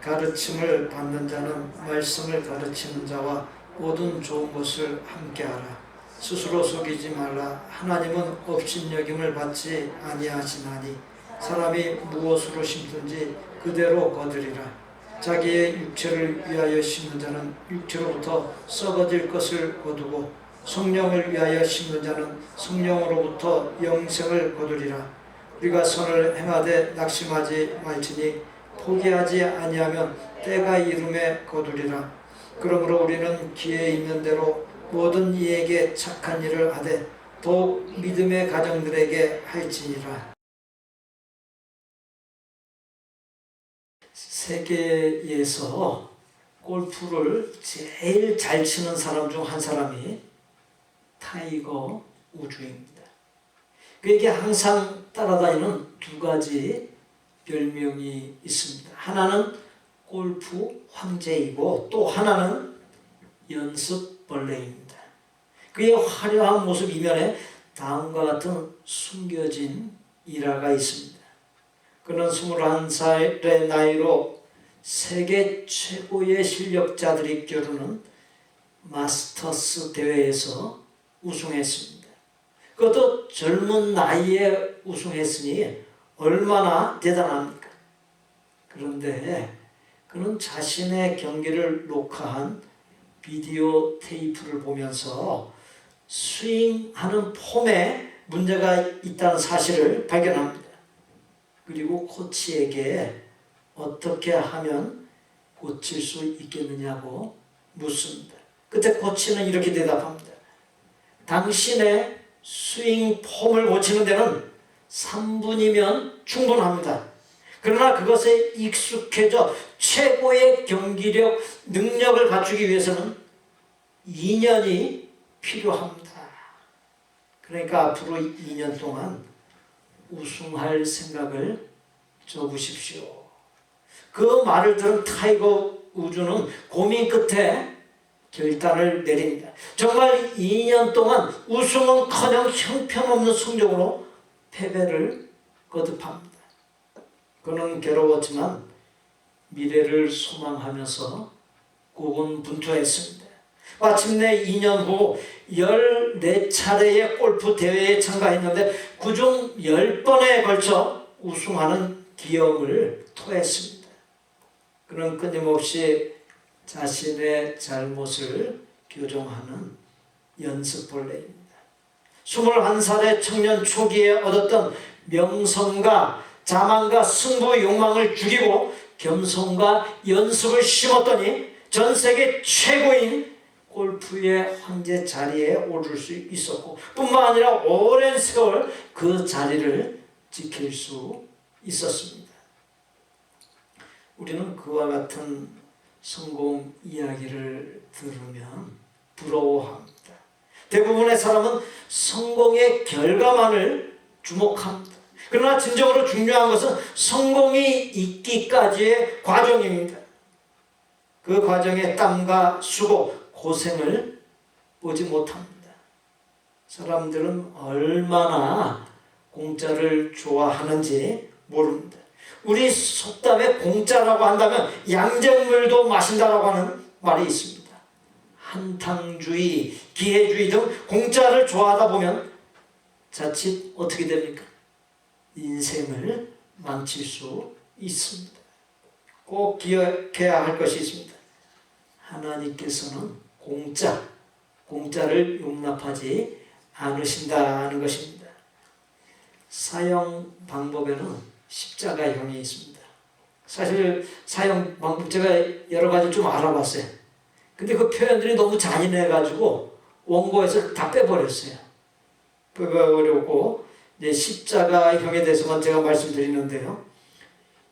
가르침을 받는 자는 말씀을 가르치는 자와 모든 좋은 것을 함께하라. 스스로 속이지 말라. 하나님은 업신여김을 받지 아니하시나니 사람이 무엇으로 심든지 그대로 거두리라. 자기의 육체를 위하여 심는 자는 육체로부터 썩어질 것을 거두고 성령을 위하여 심는 자는 성령으로부터 영생을 거두리라. 우리가 선을 행하되 낙심하지 말지니 포기하지 아니하면 때가 이름에 거두리라. 그러므로 우리는 기회 있는 대로 모든 이에게 착한 일을 하되 더욱 믿음의 가정들에게 할지니라. 세계에서 골프를 제일 잘 치는 사람 중 한 사람이 타이거 우즈입니다. 그에게 항상 따라다니는 두 가지 별명이 있습니다. 하나는 골프 황제이고 또 하나는 연습벌레입니다. 그의 화려한 모습 이면에 다음과 같은 숨겨진 일화가 있습니다. 그는 21살의 나이로 세계 최고의 실력자들이 겨루는 마스터스 대회에서 우승했습니다. 그것도 젊은 나이에 우승했으니 얼마나 대단합니까? 그런데 그는 자신의 경기를 녹화한 비디오 테이프를 보면서 스윙하는 폼에 문제가 있다는 사실을 발견합니다. 그리고 코치에게 어떻게 하면 고칠 수 있겠느냐고 묻습니다. 그때 코치는 이렇게 대답합니다. 당신의 스윙 폼을 고치는 데는 3분이면 충분합니다. 그러나 그것에 익숙해져 최고의 경기력, 능력을 갖추기 위해서는 2년이 필요합니다. 그러니까 앞으로 2년 동안 우승할 생각을 접으십시오. 그 말을 들은 타이거 우즈는 고민 끝에 결단을 내립니다. 정말 2년 동안 우승은커녕 형편없는 성적으로 패배를 거듭합니다. 그는 괴로웠지만 미래를 소망하면서 고군분투했습니다. 마침내 2년 후 14차례의 골프 대회에 참가했는데 그중 10번에 걸쳐 우승하는 기염을 토했습니다. 그는 끊임없이 자신의 잘못을 교정하는 연습벌레입니다. 21살의 청년 초기에 얻었던 명성과 자만과 승부 욕망을 죽이고 겸손과 연습을 심었더니 전 세계 최고인 골프의 황제 자리에 오를 수 있었고 뿐만 아니라 오랜 세월 그 자리를 지킬 수 있었습니다. 우리는 그와 같은 성공 이야기를 들으면 부러워합니다. 대부분의 사람은 성공의 결과만을 주목합니다. 그러나 진정으로 중요한 것은 성공이 있기까지의 과정입니다. 그 과정에 땀과 수고, 고생을 보지 못합니다. 사람들은 얼마나 공짜를 좋아하는지 모릅니다. 우리 속담에 공짜라고 한다면 양잿물도 마신다라고 하는 말이 있습니다. 한탕주의, 기회주의 등 공짜를 좋아하다 보면 자칫 어떻게 됩니까? 인생을 망칠 수 있습니다. 꼭 기억해야 할 것이 있습니다. 하나님께서는 공짜를 용납하지 않으신다는 것입니다. 사형 방법에는 십자가형이 있습니다. 사실 사형 방법 제가 여러 가지 좀 알아봤어요. 근데 그 표현들이 너무 잔인해가지고 원고에서 다 빼버렸어요. 빼버렸고 이제 십자가형에 대해서만 제가 말씀드리는데요.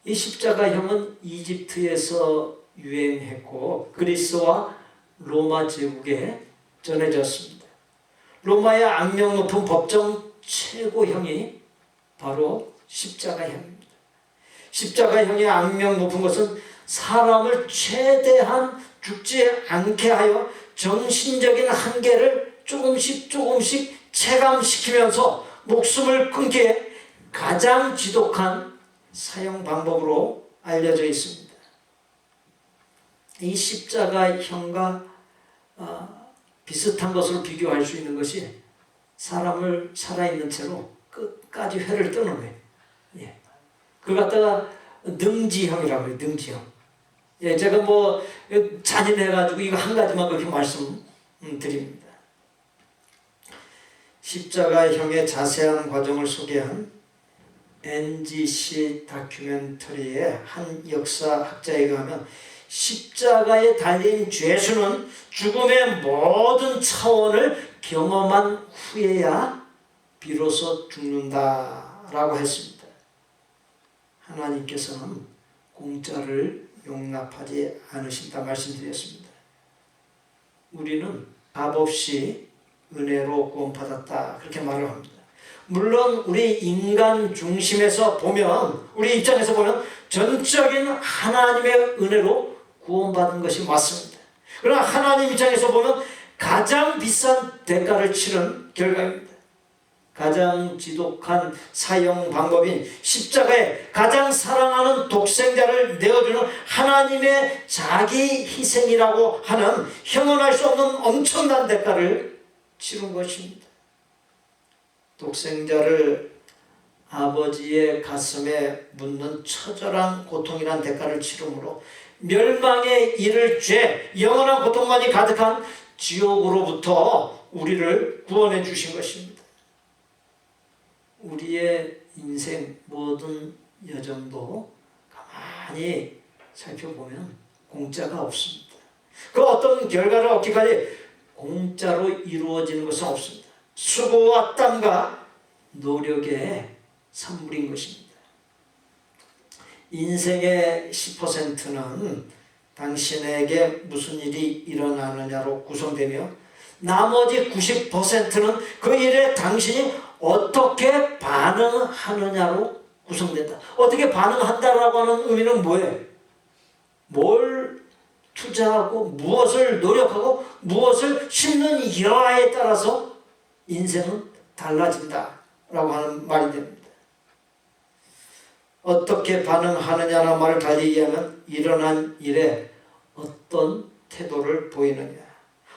이 십자가형은 이집트에서 유행했고 그리스와 로마 제국에 전해졌습니다. 로마의 악명 높은 법정 최고형이 바로 십자가형입니다. 십자가형의 악명 높은 것은 사람을 최대한 죽지 않게 하여 정신적인 한계를 조금씩 체감시키면서 목숨을 끊기에 가장 지독한 사형 방법으로 알려져 있습니다. 이 십자가형과 비슷한 것으로 비교할 수 있는 것이 사람을 살아있는 채로 끝까지 회를 뜨는 거예요. 예. 그걸 갖다가 능지형이라고 해요. 능지형. 예, 제가 뭐 잔인해가지고 이거 한 가지만 그렇게 말씀드립니다. 십자가형의 자세한 과정을 소개한 NGC 다큐멘터리의 한 역사학자에 의하면 십자가에 달린 죄수는 죽음의 모든 차원을 경험한 후에야 비로소 죽는다라고 했습니다. 하나님께서는 공짜를 용납하지 않으신다 말씀드렸습니다. 우리는 값없이 은혜로 구원받았다 그렇게 말을 합니다. 물론 우리 인간 중심에서 보면, 우리 입장에서 보면 전적인 하나님의 은혜로 구원받은 것이 맞습니다. 그러나 하나님 입장에서 보면 가장 비싼 대가를 치른 결과입니다. 가장 지독한 사형 방법인 십자가에 가장 사랑하는 독생자를 내어주는 하나님의 자기 희생이라고 하는 형언할 수 없는 엄청난 대가를 치른 것입니다. 독생자를 아버지의 가슴에 묻는 처절한 고통이란 대가를 치름으로 멸망에 이를 죄, 영원한 고통만이 가득한 지옥으로부터 우리를 구원해 주신 것입니다. 우리의 인생 모든 여정도 가만히 살펴보면 공짜가 없습니다. 그 어떤 결과를 얻기까지 공짜로 이루어지는 것은 없습니다. 수고와 땀과 노력의 산물인 것입니다. 인생의 10%는 당신에게 무슨 일이 일어나느냐로 구성되며 나머지 90%는 그 일에 당신이 어떻게 반응하느냐로 구성된다. 어떻게 반응한다라고 하는 의미는 뭐예요? 뭘 투자하고 무엇을 노력하고 무엇을 심는 여하에 따라서 인생은 달라진다라고 하는 말이 됩니다. 어떻게 반응하느냐는 말을 달리 이해하면 일어난 일에 어떤 태도를 보이느냐,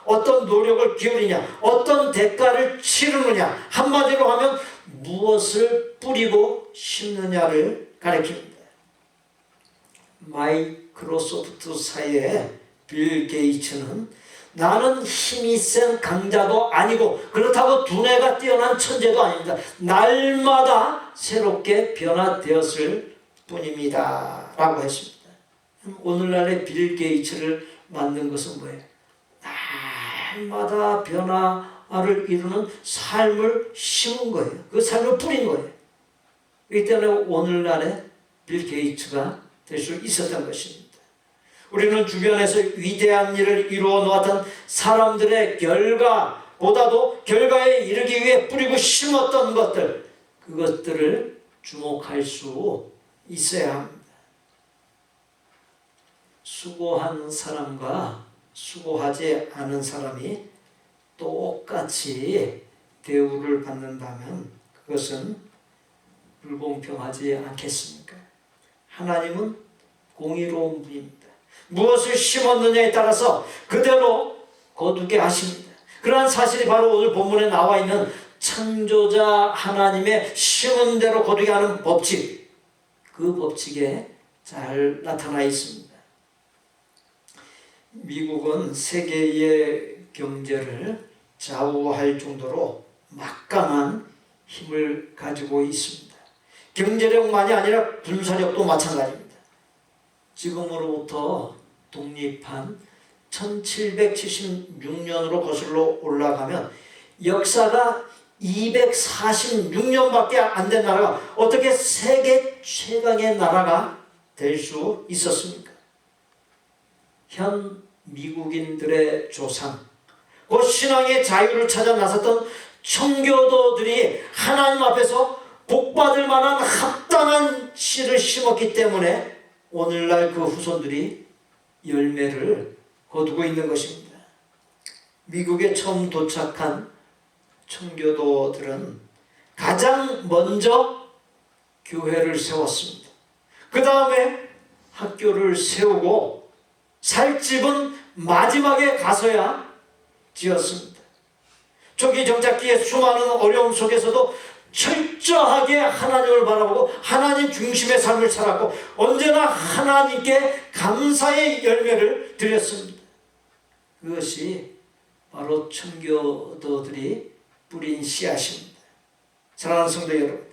어떤 노력을 기울이냐, 어떤 대가를 치르느냐, 한마디로 하면 무엇을 뿌리고 심느냐를 가리킵니다. 마이크로소프트사의 빌 게이츠는 나는 힘이 센 강자도 아니고 그렇다고 두뇌가 뛰어난 천재도 아닙니다. 날마다 새롭게 변화되었을 뿐입니다 라고 했습니다. 오늘날의 빌 게이츠를 만든 것은 뭐예요? 날마다 변화를 이루는 삶을 심은 거예요. 그 삶을 뿌린 거예요. 그렇기 때문에 오늘날의 빌 게이츠가 될 수 있었던 것입니다. 우리는 주변에서 위대한 일을 이루어 놓았던 사람들의 결과보다도 결과에 이르기 위해 뿌리고 심었던 것들, 그것들을 주목할 수 있어야 합니다. 수고한 사람과 수고하지 않은 사람이 똑같이 대우를 받는다면 그것은 불공평하지 않겠습니까? 하나님은 공의로운 분입니다. 무엇을 심었느냐에 따라서 그대로 거두게 하십니다. 그러한 사실이 바로 오늘 본문에 나와 있는 창조자 하나님의 심은 대로 거두게 하는 법칙, 그 법칙에 잘 나타나 있습니다. 미국은 세계의 경제를 좌우할 정도로 막강한 힘을 가지고 있습니다. 경제력만이 아니라 군사력도 마찬가지입니다. 지금으로부터 독립한 1776년으로 거슬러 올라가면 역사가 246년밖에 안 된 나라가 어떻게 세계 최강의 나라가 될 수 있었습니까? 현 미국인들의 조상, 그 신앙의 자유를 찾아 나섰던 청교도들이 하나님 앞에서 복받을 만한 합당한 씨를 심었기 때문에 오늘날 그 후손들이 열매를 거두고 있는 것입니다. 미국에 처음 도착한 청교도들은 가장 먼저 교회를 세웠습니다. 그 다음에 학교를 세우고 살 집은 마지막에 가서야 지었습니다. 초기 정착기의 수많은 어려움 속에서도 철저하게 하나님을 바라보고 하나님 중심의 삶을 살았고 언제나 하나님께 감사의 열매를 드렸습니다. 그것이 바로 청교도들이 뿌린 씨앗입니다. 사랑하는 성도 여러분,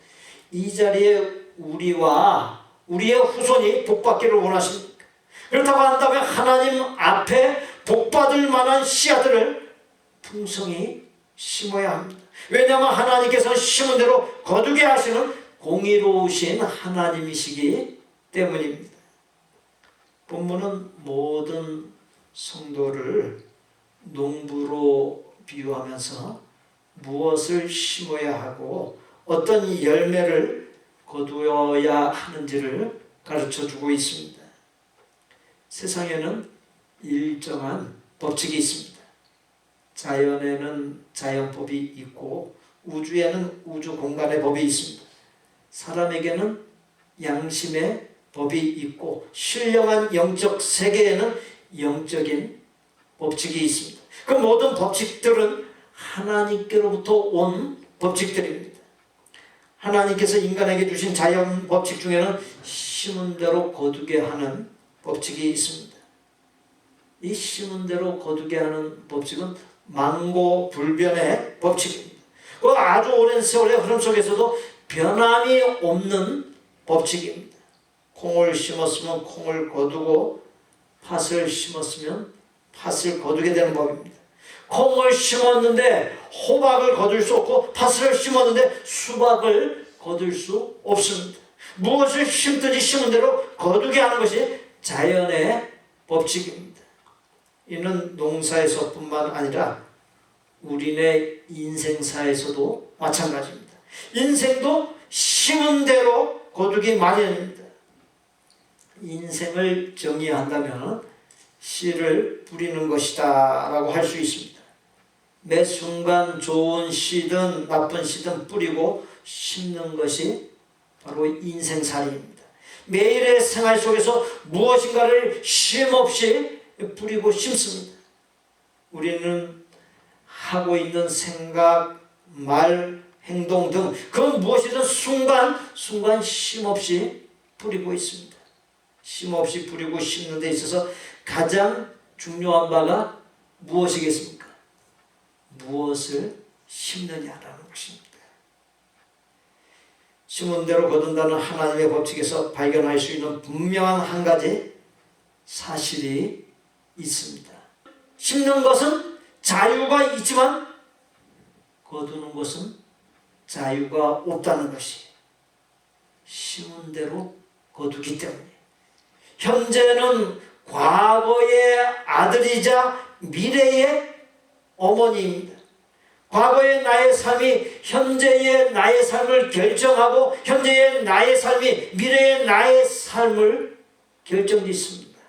이 자리에 우리와 우리의 후손이 복받기를 원하십니까? 그렇다고 한다면 하나님 앞에 복받을 만한 씨앗들을 풍성히 심어야 합니다. 왜냐하면 하나님께서는 심은 대로 거두게 하시는 공의로우신 하나님이시기 때문입니다. 본문은 모든 성도를 농부로 비유하면서 무엇을 심어야 하고 어떤 열매를 거두어야 하는지를 가르쳐주고 있습니다. 세상에는 일정한 법칙이 있습니다. 자연에는 자연법이 있고 우주에는 우주 공간의 법이 있습니다. 사람에게는 양심의 법이 있고 신령한 영적 세계에는 영적인 법칙이 있습니다. 그 모든 법칙들은 하나님께로부터 온 법칙들입니다. 하나님께서 인간에게 주신 자연 법칙 중에는 심은 대로 거두게 하는 법칙이 있습니다. 이 심은 대로 거두게 하는 법칙은 망고불변의 법칙입니다. 그 아주 오랜 세월의 흐름 속에서도 변함이 없는 법칙입니다. 콩을 심었으면 콩을 거두고 팥을 심었으면 팥을 거두게 되는 법입니다. 콩을 심었는데 호박을 거둘 수 없고 팥을 심었는데 수박을 거둘 수 없습니다. 무엇을 심든지 심은 대로 거두게 하는 것이 자연의 법칙입니다. 이는 농사에서뿐만 아니라 우리네 인생사에서도 마찬가지입니다. 인생도 심은 대로 거두기 마련입니다. 인생을 정의한다면 씨를 뿌리는 것이다 라고 할 수 있습니다. 매 순간 좋은 씨든 나쁜 씨든 뿌리고 심는 것이 바로 인생살이입니다. 매일의 생활 속에서 무엇인가를 쉼없이 뿌리고 심습니다. 우리는 하고 있는 생각, 말, 행동 등 그 무엇이든 순간 쉼없이 뿌리고 있습니다. 쉼없이 뿌리고 심는 데 있어서 가장 중요한 바가 무엇이겠습니까? 무엇을 심느냐라는 것입니다. 심은 대로 거둔다는 하나님의 법칙에서 발견할 수 있는 분명한 한 가지 사실이 있습니다. 심는 것은 자유가 있지만 거두는 것은 자유가 없다는 것이 심은 대로 거두기 때문에 현재는 과거의 아들이자 미래의 어머니입니다. 과거의 나의 삶이 현재의 나의 삶을 결정하고 현재의 나의 삶이 미래의 나의 삶을 결정짓습니다.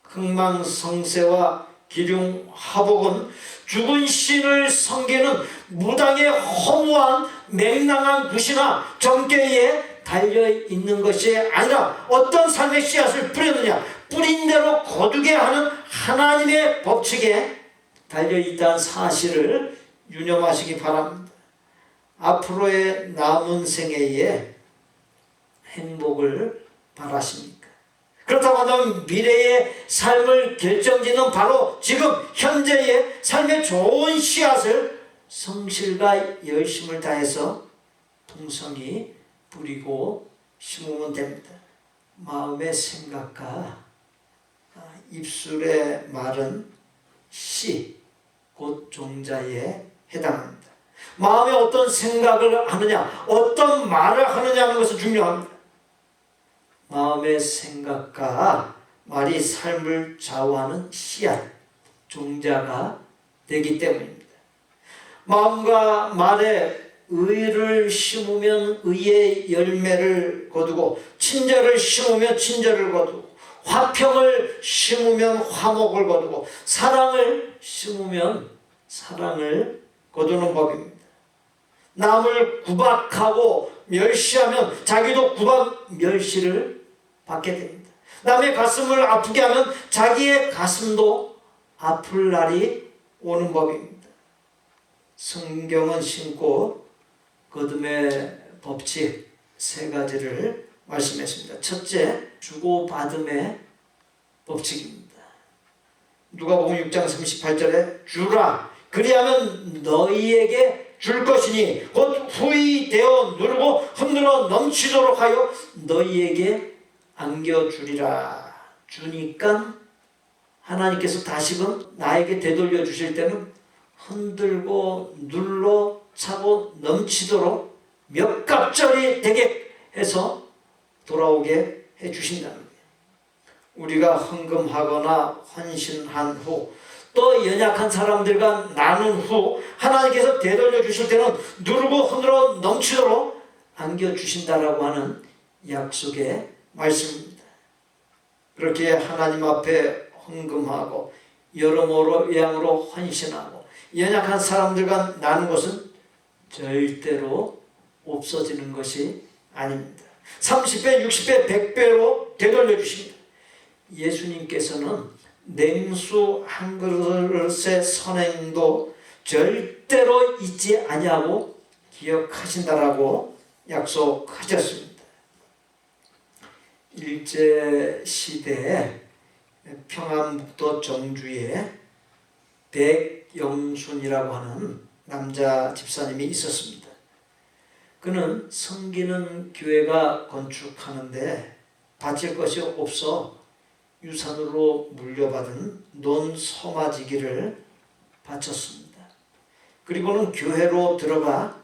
흥망성쇠와 기륭하복은 죽은 신을 섬기는 무당의 허무한 맹랑한 굿이나 정계에 달려있는 것이 아니라 어떤 삶의 씨앗을 뿌렸느냐 뿌린 대로 거두게 하는 하나님의 법칙에 달려있다는 사실을 유념하시기 바랍니다. 앞으로의 남은 생애에 행복을 바라십니까? 그렇다고 한다면 미래의 삶을 결정짓는 바로 지금 현재의 삶의 좋은 씨앗을 성실과 열심을 다해서 풍성히 뿌리고 심으면 됩니다. 마음의 생각과 입술의 말은 씨, 곧 종자에 해당합니다. 마음에 어떤 생각을 하느냐, 어떤 말을 하느냐는 것은 중요합니다. 마음의 생각과 말이 삶을 좌우하는 씨앗, 종자가 되기 때문입니다. 마음과 말에 의를 심으면 의의 열매를 거두고 친절을 심으면 친절을 거두고 화평을 심으면 화목을 거두고 사랑을 심으면 사랑을 거두는 법입니다. 남을 구박하고 멸시하면 자기도 구박 멸시를 받게 됩니다. 남의 가슴을 아프게 하면 자기의 가슴도 아플 날이 오는 법입니다. 성경은 심고 거둠의 법칙 세 가지를 말씀했습니다. 첫째, 주고받음의 법칙입니다. 누가복음 6장 38절에 주라 그리하면 너희에게 줄 것이니 곧 후히 되어 누르고 흔들어 넘치도록 하여 너희에게 안겨주리라. 주니까 하나님께서 다시금 나에게 되돌려 주실 때는 흔들고 눌러 차고 넘치도록 몇 갑절이 되게 해서 돌아오게 해주신다는 거예요. 우리가 헌금하거나 헌신한 후 또 연약한 사람들과 나눈 후 하나님께서 되돌려 주실 때는 누르고 흔들어 넘치도록 안겨주신다라고 하는 약속의 말씀입니다. 그렇게 하나님 앞에 헌금하고 여러모로 외양으로 헌신하고 연약한 사람들과 나눈 것은 절대로 없어지는 것이 아닙니다. 30배, 60배, 100배로 되돌려 주십니다. 예수님께서는 냉수 한 그릇의 선행도 절대로 잊지 아니하고 기억하신다라고 약속하셨습니다. 일제시대에 평안북도 정주에 백영순이라고 하는 남자 집사님이 있었습니다. 그는 섬기는 교회가 건축하는데 바칠 것이 없어 유산으로 물려받은 논서마지기를 바쳤습니다. 그리고는 교회로 들어가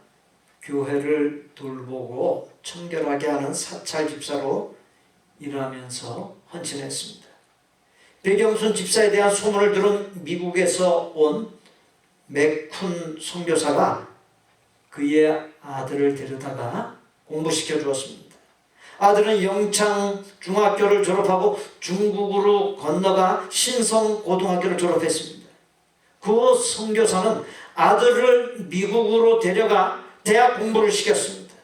교회를 돌보고 청결하게 하는 사찰 집사로 일하면서 헌신했습니다. 백영순 집사에 대한 소문을 들은 미국에서 온 맥쿤 선교사가 그의 아들을 데려다가 공부시켜 주었습니다. 아들은 영창 중학교를 졸업하고 중국으로 건너가 신성 고등학교를 졸업했습니다. 그 선교사는 아들을 미국으로 데려가 대학 공부를 시켰습니다.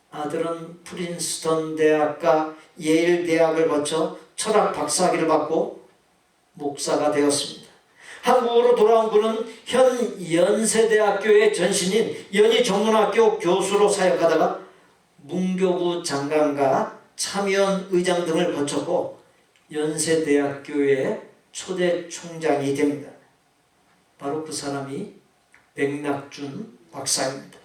아들은 프린스턴 대학과 예일 대학을 거쳐 철학 박사학위를 받고 목사가 되었습니다. 한국으로 돌아온 그는 현 연세대학교의 전신인 연희전문학교 교수로 사역하다가 문교부 장관과 참의원 의장 등을 거쳤고 연세대학교의 초대 총장이 됩니다. 바로 그 사람이 백낙준 박사입니다.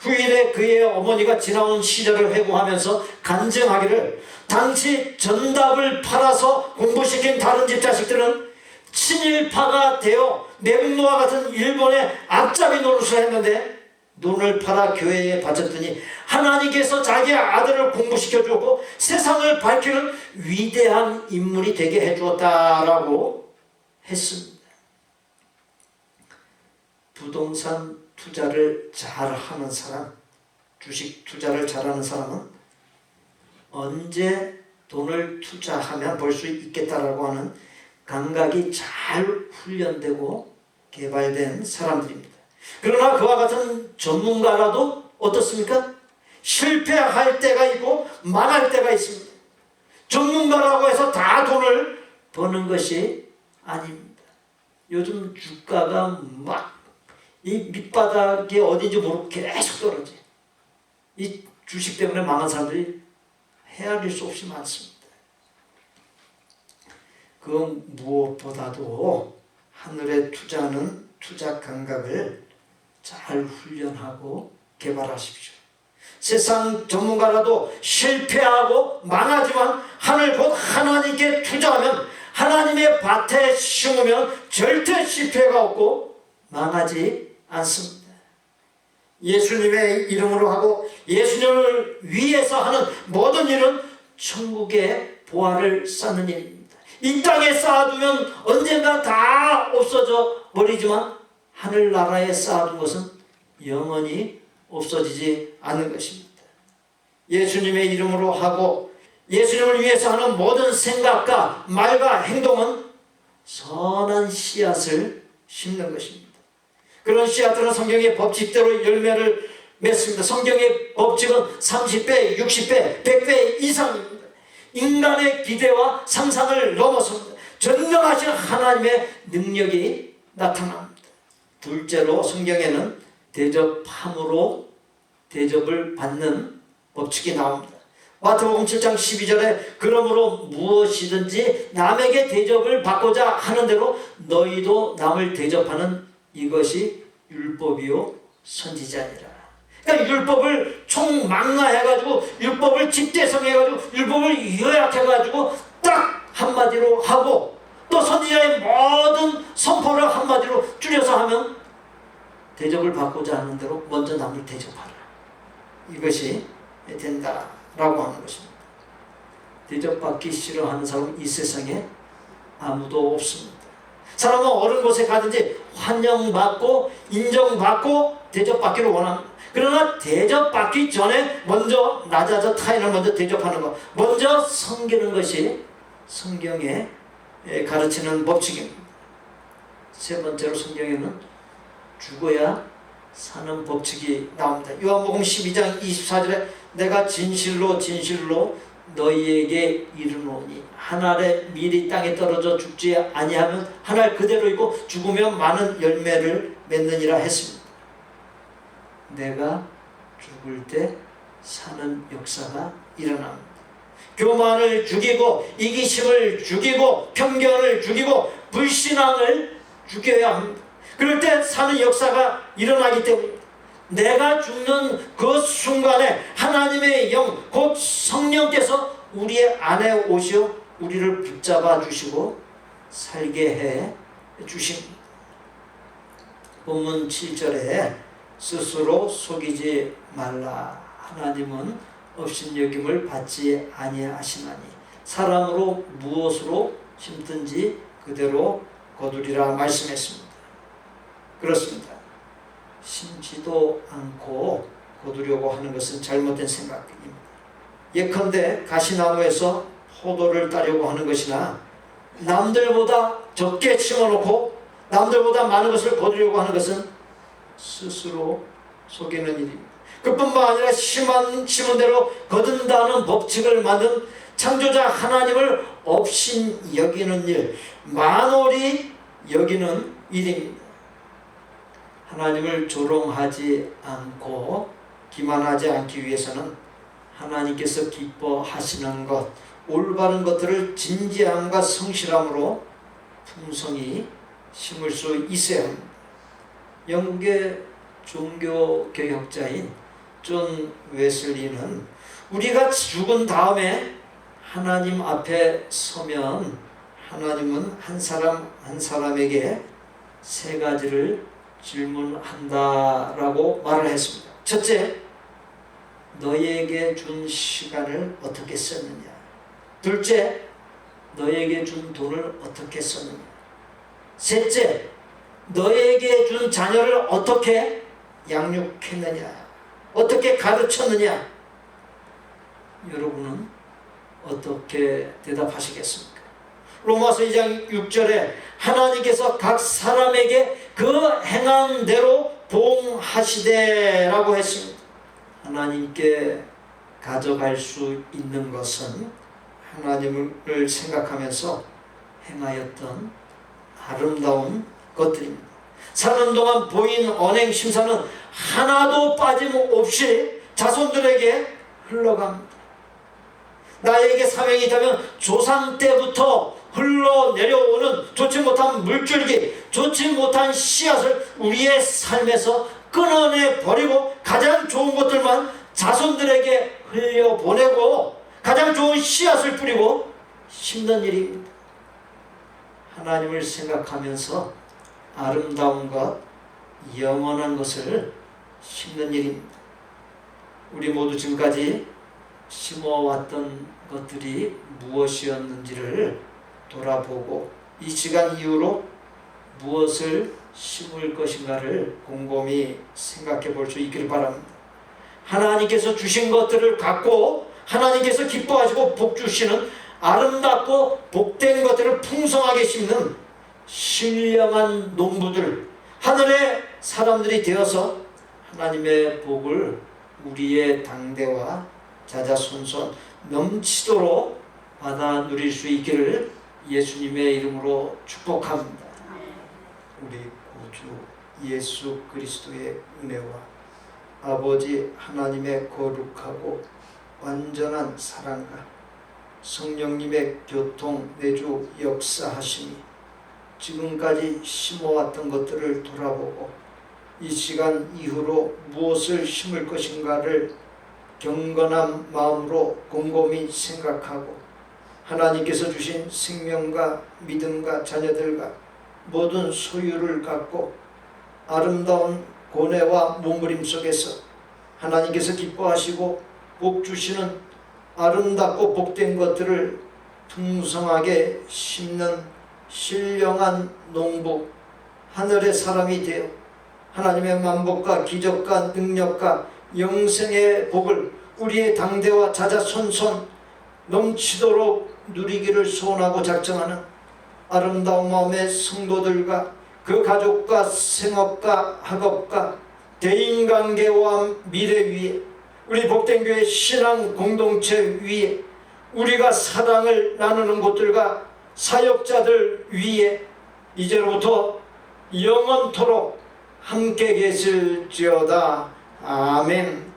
후일에 그의 어머니가 지나온 시절을 회고하면서 간증하기를 당시 전답을 팔아서 공부시킨 다른 집 자식들은 친일파가 되어 매국노와 같은 일본의 앞잡이 노릇을 했는데 논을 팔아 교회에 바쳤더니 하나님께서 자기 아들을 공부시켜 주었고 세상을 밝히는 위대한 인물이 되게 해주었다라고 했습니다. 부동산 투자를 잘하는 사람, 주식 투자를 잘하는 사람은 언제 돈을 투자하면 벌 수 있겠다라고 하는 감각이 잘 훈련되고 개발된 사람들입니다. 그러나 그와 같은 전문가라도 어떻습니까? 실패할 때가 있고 망할 때가 있습니다. 전문가라고 해서 다 돈을 버는 것이 아닙니다. 요즘 주가가 막 이 밑바닥이 어딘지 모르고 계속 떨어져. 이 주식 때문에 망한 사람들이 헤아릴 수 없이 많습니다. 그 무엇보다도 하늘에 투자하는 투자 감각을 잘 훈련하고 개발하십시오. 세상 전문가라도 실패하고 망하지만 하늘 곧 하나님께 투자하면 하나님의 밭에 심으면 절대 실패가 없고 망하지 않습니다. 예수님의 이름으로 하고 예수님을 위해서 하는 모든 일은 천국의 보화를 쌓는 일입니다. 이 땅에 쌓아두면 언젠가 다 없어져 버리지만 하늘나라에 쌓아둔 것은 영원히 없어지지 않는 것입니다. 예수님의 이름으로 하고 예수님을 위해서 하는 모든 생각과 말과 행동은 선한 씨앗을 심는 것입니다. 그런 씨앗들은 성경의 법칙대로 열매를 맺습니다. 성경의 법칙은 30배, 60배, 100배 이상입니다. 인간의 기대와 상상을 넘어섭니다. 전능하신 하나님의 능력이 나타납니다. 둘째로 성경에는 대접함으로 대접을 받는 법칙이 나옵니다. 마태복음 7장 12절에 그러므로 무엇이든지 남에게 대접을 받고자 하는 대로 너희도 남을 대접하는 이것이 율법이요 선지자니라. 그러니까 율법을 총망라해가지고 율법을 집대성해가지고 율법을 요약해가지고 딱 한마디로 하고 또 선지자의 모든 선포를 한마디로 줄여서 하면 대접을 받고자 하는 대로 먼저 남을 대접하라. 이것이 된다라고 하는 것입니다. 대접받기 싫어하는 사람은 이 세상에 아무도 없습니다. 사람은 어른 곳에 가든지 환영받고 인정받고 대접받기를 원합니다. 그러나 대접받기 전에 먼저 낮아져 타인을 먼저 대접하는 것, 먼저 섬기는 것이 성경에 가르치는 법칙입니다. 세 번째로 성경에는 죽어야 사는 법칙이 나옵니다. 요한복음 12장 24절에 내가 진실로 진실로 너희에게 이르노니 한 알의 밀이 땅에 떨어져 죽지 아니하면 한 알 그대로 있고 죽으면 많은 열매를 맺느니라 했습니다. 내가 죽을 때 사는 역사가 일어납니다. 교만을 죽이고 이기심을 죽이고 편견을 죽이고 불신앙을 죽여야 합니다. 그럴 때 사는 역사가 일어나기 때문에 내가 죽는 그 순간에 하나님의 영 곧 성령께서 우리의 안에 오시어 우리를 붙잡아 주시고 살게 해 주십니다. 본문 7절에 스스로 속이지 말라. 하나님은 업신여김을 받지 아니하시나니 사람으로 무엇으로 심든지 그대로 거두리라 말씀했습니다. 그렇습니다. 심지도 않고 거두려고 하는 것은 잘못된 생각입니다. 예컨대 가시나무에서 포도를 따려고 하는 것이나 남들보다 적게 심어놓고 남들보다 많은 것을 거두려고 하는 것은 스스로 속이는 일입니다. 그뿐만 아니라 심은 대로 거둔다는 법칙을 만든 창조자 하나님을 업신 여기는 일, 만홀히 여기는 일입니다. 하나님을 조롱하지 않고 기만하지 않기 위해서는 하나님께서 기뻐하시는 것, 올바른 것들을 진지함과 성실함으로 풍성히 심을 수 있어야 합니다. 영국의 종교개혁자인 존 웨슬리는 우리가 죽은 다음에 하나님 앞에 서면 하나님은 한 사람 한 사람에게 세 가지를 질문한다라고 말을 했습니다. 첫째, 너희에게 준 시간을 어떻게 썼느냐. 둘째, 너희에게 준 돈을 어떻게 썼느냐. 셋째, 너희에게 준 자녀를 어떻게 양육했느냐, 어떻게 가르쳤느냐. 여러분은 어떻게 대답하시겠습니까? 로마서 2장 6절에 하나님께서 각 사람에게 그 행한 대로 보응하시되라고 했습니다. 하나님께 가져갈 수 있는 것은 하나님을 생각하면서 행하였던 아름다운 것들입니다. 사는 동안 보인 언행 심사는 하나도 빠짐없이 자손들에게 흘러갑니다. 나에게 사명이 있다면 조상 때부터 흘러내려오는 좋지 못한 물줄기, 좋지 못한 씨앗을 우리의 삶에서 끊어내 버리고 가장 좋은 것들만 자손들에게 흘려보내고 가장 좋은 씨앗을 뿌리고 심는 일입니다. 하나님을 생각하면서 아름다운 것, 영원한 것을 심는 일입니다. 우리 모두 지금까지 심어왔던 것들이 무엇이었는지를 돌아보고 이 시간 이후로 무엇을 심을 것인가를 곰곰이 생각해 볼 수 있기를 바랍니다. 하나님께서 주신 것들을 갖고 하나님께서 기뻐하시고 복 주시는 아름답고 복된 것들을 풍성하게 심는 신령한 농부들, 하늘의 사람들이 되어서 하나님의 복을 우리의 당대와 자자손손 넘치도록 받아 누릴 수 있기를 예수님의 이름으로 축복합니다. 우리 구주 예수 그리스도의 은혜와 아버지 하나님의 거룩하고 완전한 사랑과 성령님의 교통 내주 역사하심이 지금까지 심어왔던 것들을 돌아보고 이 시간 이후로 무엇을 심을 것인가를 경건한 마음으로 곰곰이 생각하고 하나님께서 주신 생명과 믿음과 자녀들과 모든 소유를 갖고 아름다운 고뇌와 몸부림 속에서 하나님께서 기뻐하시고 복 주시는 아름답고 복된 것들을 풍성하게 심는 신령한 농부, 하늘의 사람이 되어 하나님의 만복과 기적과 능력과 영생의 복을 우리의 당대와 자자손손 넘치도록 누리기를 소원하고 작정하는 아름다운 마음의 성도들과 그 가족과 생업과 학업과 대인관계와 미래 위에 우리 복된 교회 신앙 공동체 위에 우리가 사랑을 나누는 곳들과 사역자들 위에 이제로부터 영원토록 함께 계실지어다. 아멘.